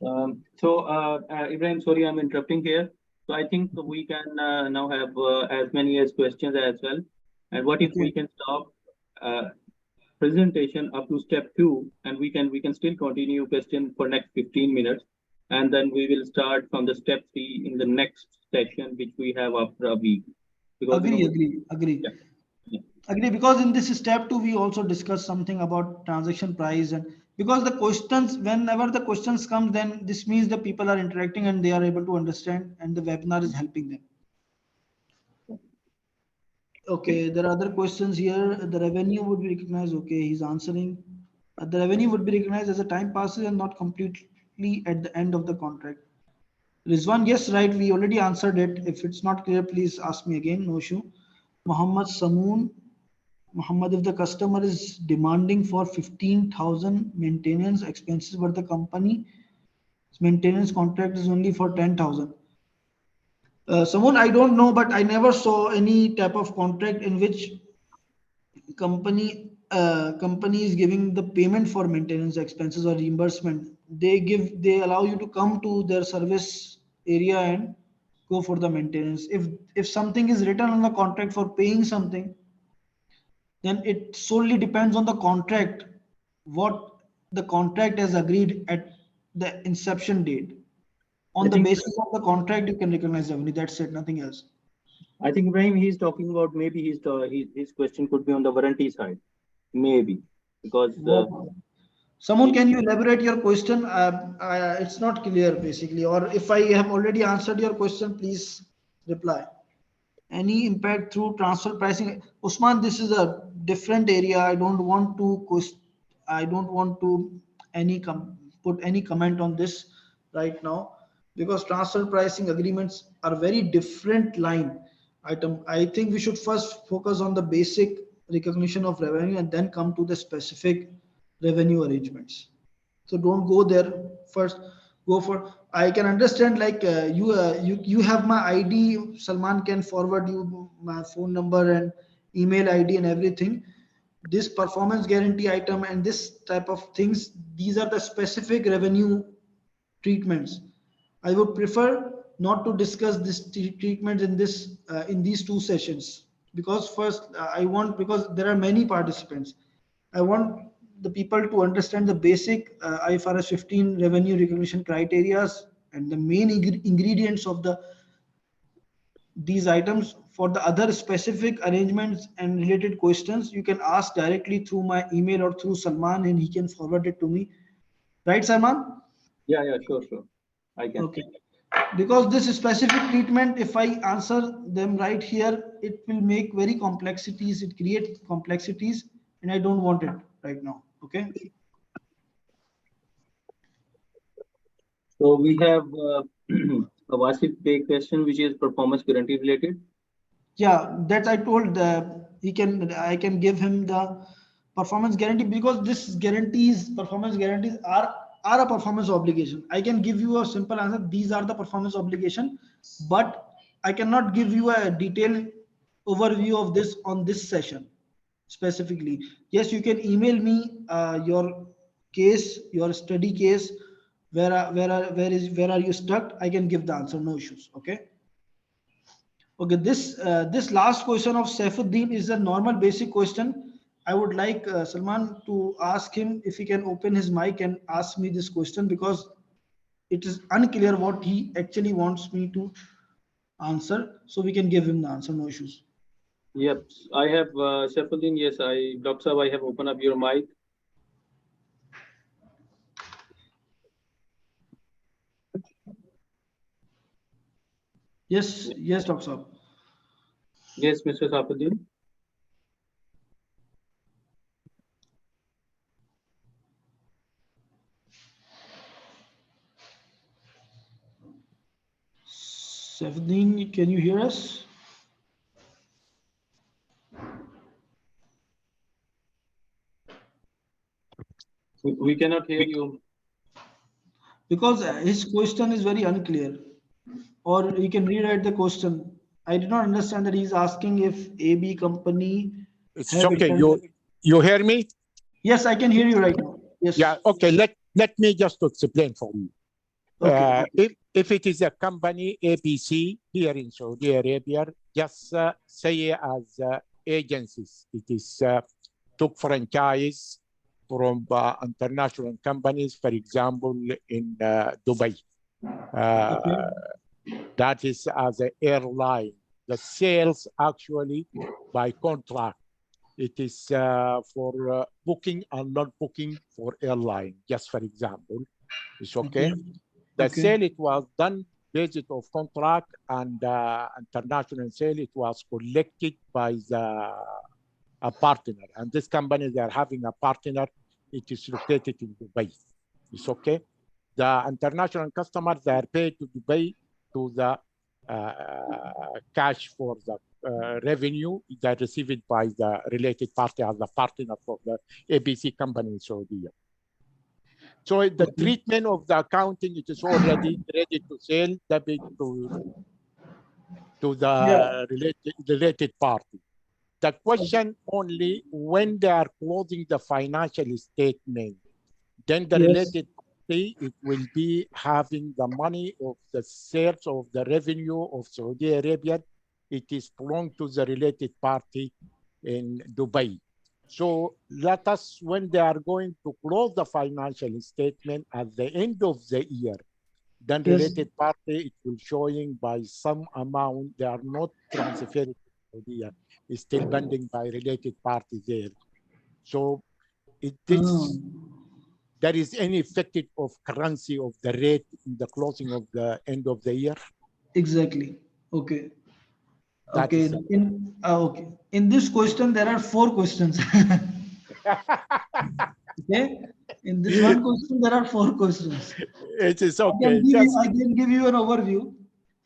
Ibrahim, sorry, I'm interrupting here. So I think we can now have as many as questions as well. And what if Okay. we can stop uh, presentation up to step 2, and we can still continue question for next 15 minutes, and then we will start from the step 3 in the next session, which we have after a week. Because Agree. yeah, yeah. Agree, because in this step two, we also discuss something about transaction price, and because the questions, whenever the questions come, then this means the people are interacting and they are able to understand, and the webinar is helping them. Okay, there are other questions here. The revenue would be recognized. Okay, he's answering. The revenue would be recognized as the time passes and not completely at the end of the contract. Rizwan, yes, right. We already answered it. If it's not clear, please ask me again. No issue. Muhammad Samoon. Muhammad, if the customer is demanding for 15,000 maintenance expenses, but the company's maintenance contract is only for 10,000. Someone I don't know, but I never saw any type of contract in which company is giving the payment for maintenance expenses or reimbursement. They allow you to come to their service area and go for the maintenance. If something is written on the contract for paying something, then it solely depends on the contract, what the contract has agreed at the inception date. I On the think basis of the contract, you can recognize revenue. That's it, nothing else. I think Ibrahim, he's talking about, maybe his question could be on the warranty side, maybe, because Someone, can you elaborate your question? It's not clear basically. Or if I have already answered your question, please reply. Any impact through transfer pricing? Usman, this is a different area. I don't want to put any comment on this right now, because transfer pricing agreements are very different line item. I think we should first focus on the basic recognition of revenue and then come to the specific revenue arrangements. So don't go there first. Go for, I can understand, like, you have my ID. Salman can forward you my phone number and email ID and everything. This performance guarantee item and this type of things, these are the specific revenue treatments. I would prefer not to discuss this treatment in this in these two sessions, because first I want, because there are many participants, I want the people to understand the basic IFRS 15 revenue recognition criteria and the main ingredients of these items. For the other specific arrangements and related questions, you can ask directly through my email or through Salman, and he can forward it to me. Right, Salman? yeah, sure, I can. Okay. Because this specific treatment, if I answer them right here, it will make very complexities. It creates complexities, and I don't want it right now. Okay. So we have a Wasif Bey question, which is performance guarantee related. Yeah, that I told I can give him the performance guarantee, because this guarantees, performance guarantees are a performance obligation. I can give you a simple answer. These are the performance obligation, but I cannot give you a detailed overview of this on this session specifically. Yes, you can email me your case, your study case. Where are you stuck? I can give the answer. No issues. Okay. Okay, this last question of Saifuddin is a normal basic question. I would like Salman to ask him if he can open his mic and ask me this question, because it is unclear what he actually wants me to answer, so we can give him the answer, no issues. Yep, I have Saifuddin. Yes, Dr. Saab, I have opened up your mic. Yes, yes, Dr. Saab. Yes, Mr. Saifuddin. Saifuddin, can you hear us? We cannot hear you. Because his question is very unclear. Or you can rewrite the question. I did not understand that he's asking if AB company It's have okay. internet. You hear me? Yes, I can hear you right now. Yes. Yeah. Okay. Let me just explain for you. Okay. If it is a company ABC here in Saudi Arabia, just say as agencies, it is took franchise from international companies, for example, in Dubai. Okay. That is as an airline. The sales actually by contract. It is for booking and not booking for airline, just for example. It's okay. The Okay. sale, it was done based of contract, and international sale, it was collected by a partner. And this company, they are having a partner. It is located in Dubai. It's okay. The international customers, they are paid to Dubai to the cash for the revenue that received by the related party as a partner for the ABC company in Saudi. So the treatment of the accounting, it is already ready to sell debit to the related party. The question only when they are closing the financial statement, then the related party, it will be having the money of the sales of the revenue of Saudi Arabia. It is belong to the related party in Dubai. So let us, when they are going to close the financial statement at the end of the year, then related party, it will showing by some amount, they are not transferred to Saudi Arabia. It's still pending by related party there. So there is any effect of currency of the rate in the closing of the end of the year? Exactly. Okay. That Okay. Okay. In this question, there are 4 questions. Okay. In this one question, there are 4 questions. It is okay. I can give you an overview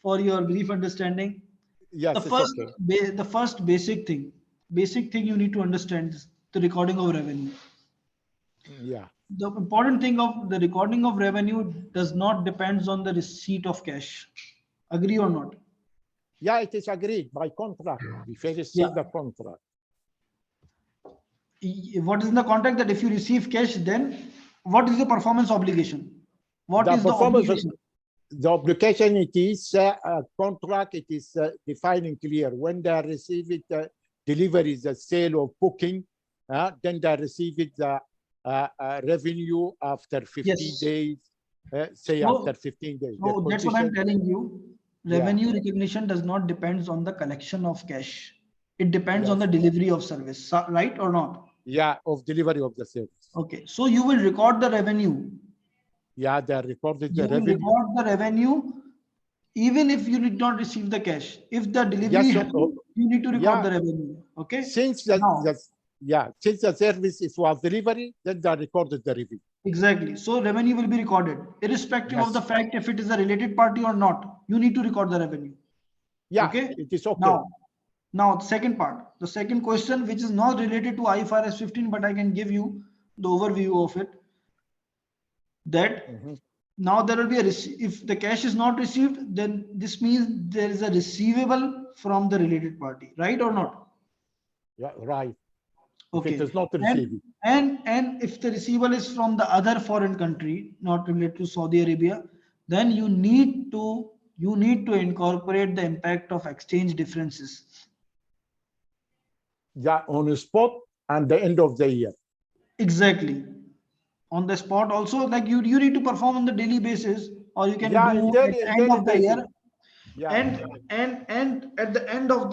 for your brief understanding. Yes, The first basic thing you need to understand is the recording of revenue. Yeah. The important thing of the recording of revenue does not depends on the receipt of cash. Agree or not? Yeah, it is agreed by contract. If you receive the contract. What is in the contract that if you receive cash, then what is the performance obligation? What is the obligation? The obligation, it is a contract, it is defining clear. When they receive it, delivery is a sale or booking, then they receive it the revenue after 15 days, say after 15 days. So that's what I'm telling you. Revenue recognition does not depend on the collection of cash. It depends on the delivery of service, right or not? Yeah, of delivery of the service. Okay, so you will record the revenue. Yeah, they recorded the revenue. You will record the revenue even if you did not receive the cash. If the delivery happened, you need to record the revenue. Okay. Since since the service was delivery, then they recorded the revenue. Exactly. So revenue will be recorded, irrespective of the fact if it is a related party or not. You need to record the revenue. Yeah. Okay. It is okay. Now the second part, the second question, which is not related to IFRS 15, but I can give you the overview of it. That now there will be if the cash is not received, then this means there is a receivable from the related party, right or not? Yeah, right. Okay. If it is not received. And if the receivable is from the other foreign country, not related to Saudi Arabia, then you need to incorporate the impact of exchange differences. Yeah, on the spot and the end of the year. Exactly. On the spot also, like you need to perform on the daily basis, or you can do at the end of the year. Yeah. And at the end of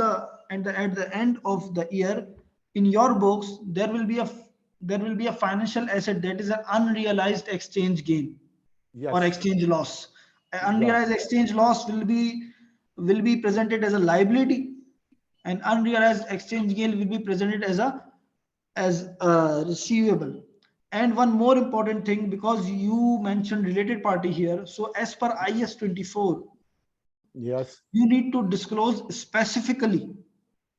the year, in your books there will be a financial asset that is an unrealized exchange gain or Yes. exchange loss. Yes. Unrealized exchange loss will be presented as a liability, and unrealized exchange gain will be presented as a receivable. And one more important thing, because you mentioned related party here, so as per IS 24, Yes. you need to disclose specifically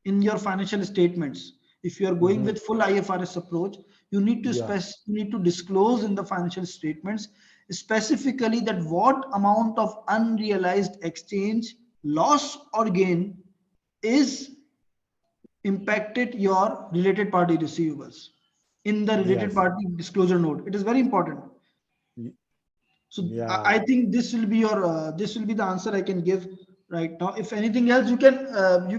in your financial statements. If you are going Mhm. with full IFRS approach, you need to Yeah. you need to disclose in the financial statements specifically that what amount of unrealized exchange loss or gain is impacted your related party receivables in the related Yes. party disclosure note. It is very important. Y- So I Yeah. think this will be your this will be the answer I can give right now. If anything else, you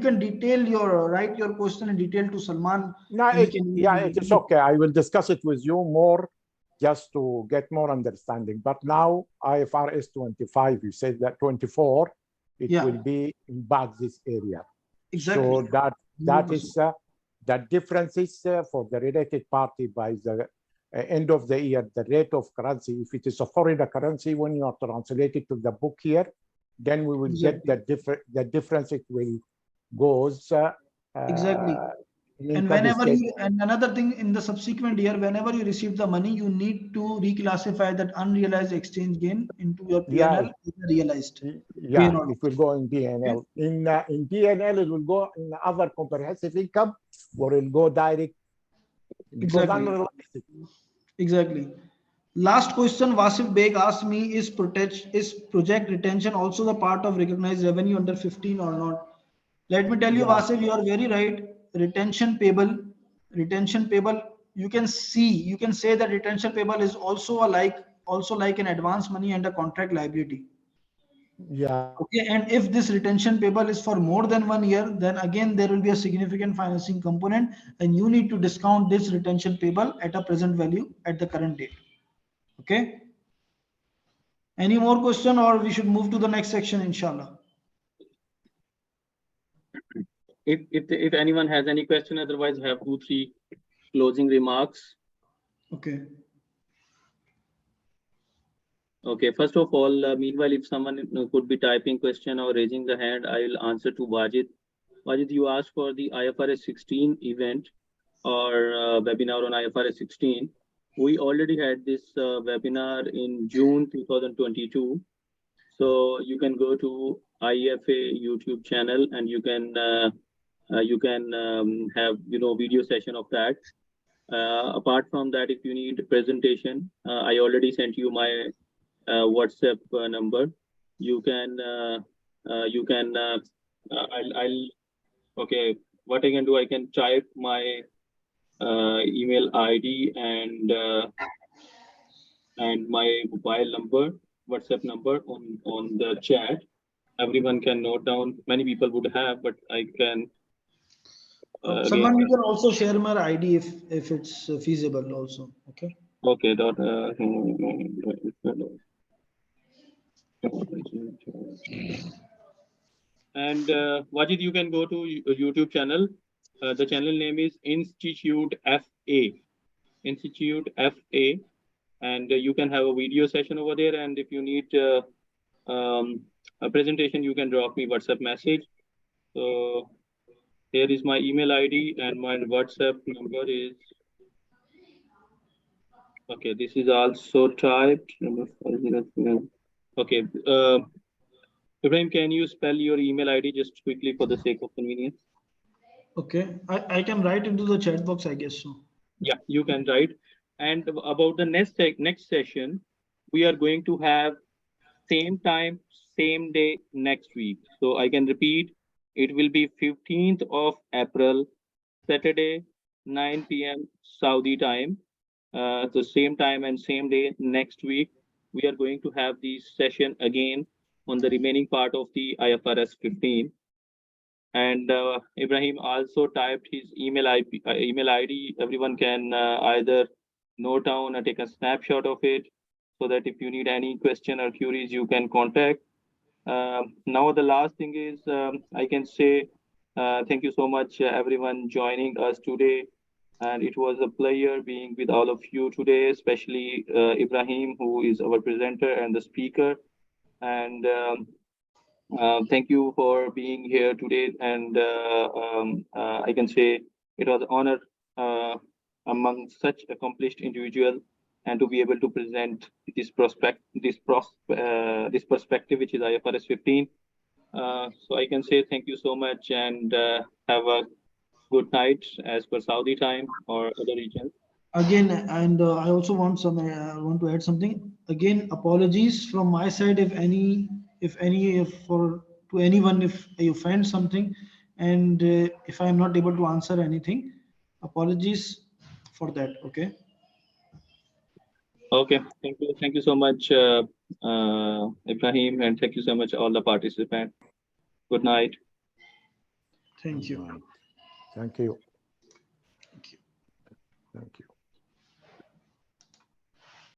can detail your write your question in detail to Salman, No, and he can yeah, it is okay. I will discuss it with you more just to get more understanding. But now IFRS 25, you said that 24, it yeah, will be impact this area. exactly, So that 100%. is that differences for the related party by the end of the year, the rate of currency. If it is a foreign currency, when you are translated to the book here, then we will get Exactly, the difference. It will goes exactly. in And income whenever state. you, and another thing, in the subsequent year, whenever you receive the money, you need to reclassify that unrealized exchange gain into your Yeah, P&L as a realized yeah, gain or it loss. will go in Okay? BNL. In BNL, it will go in other comprehensive income, or it will go direct because Exactly. unrealized. Exactly. Last question Wasif Beg asked me, is project retention also the part of recognized revenue under 15 or not? Let me tell you, Yeah, Wasif, you are very right. Retention payable, you can say that retention payable is also like an advance money and a contract liability. yeah, Okay, and if this retention payable is for more than 1 year, then again there will be a significant financing component, and you need to discount this retention payable at a present value at the current date. Okay. Any more question, or we should move to the next section, inshallah? If anyone has any question, otherwise have 2-3 closing remarks. Okay. Okay, first of all, meanwhile, if someone could be typing question or raising the hand, I will answer to Wajid. Wajid, you asked for the IFRS 16 event or webinar on IFRS 16. We already had this webinar in June 2022. So you can go to IFA YouTube channel and you can have video session of that. Apart from that, if you need a presentation, I already sent you my WhatsApp number. You can I'll okay. What I can do, I can type my email ID and my mobile number, WhatsApp number on the chat. Everyone can note down. Many people would have, but I can again. Salman, you can also share my ID if it's feasible also. Okay. Okay. And Wajid, you can go to YouTube channel. The channel name is Institute FA. Institute FA, and you can have a video session over there. And if you need a presentation, you can drop me WhatsApp message. So here is my email ID and my WhatsApp number is. Okay, this is also typed. Okay, Ibrahim, can you spell your email ID just quickly for the sake of convenience? Okay. I can write into the chat box, I guess so. Yeah, you can write. And about the next session, we are going to have same time, same day next week. So I can repeat, it will be 15th of April, Saturday, 9 p.m. Saudi time. The same time and same day next week, we are going to have this session again on the remaining part of the IFRS 15. And Ibrahim also typed his email ID. Everyone can either note down or take a snapshot of it so that if you need any question or queries, you can contact. Now the last thing is I can say thank you so much everyone joining us today, and it was a pleasure being with all of you today, especially Ibrahim, who is our presenter and the speaker. And thank you for being here today. And I can say it was an honor among such accomplished individual, and to be able to present this this perspective, which is IFRS 15. So I can say thank you so much, and have a good night as per Saudi time or other regions. Again, and I also want to add something. Again, apologies from my side if for to anyone if I offend something, and if I am not able to answer anything, apologies for that. Okay. Okay, thank you so much, Ibrahim, and thank you so much all the participants. Good night. Thank you. Thank you. Thank you. Thank you.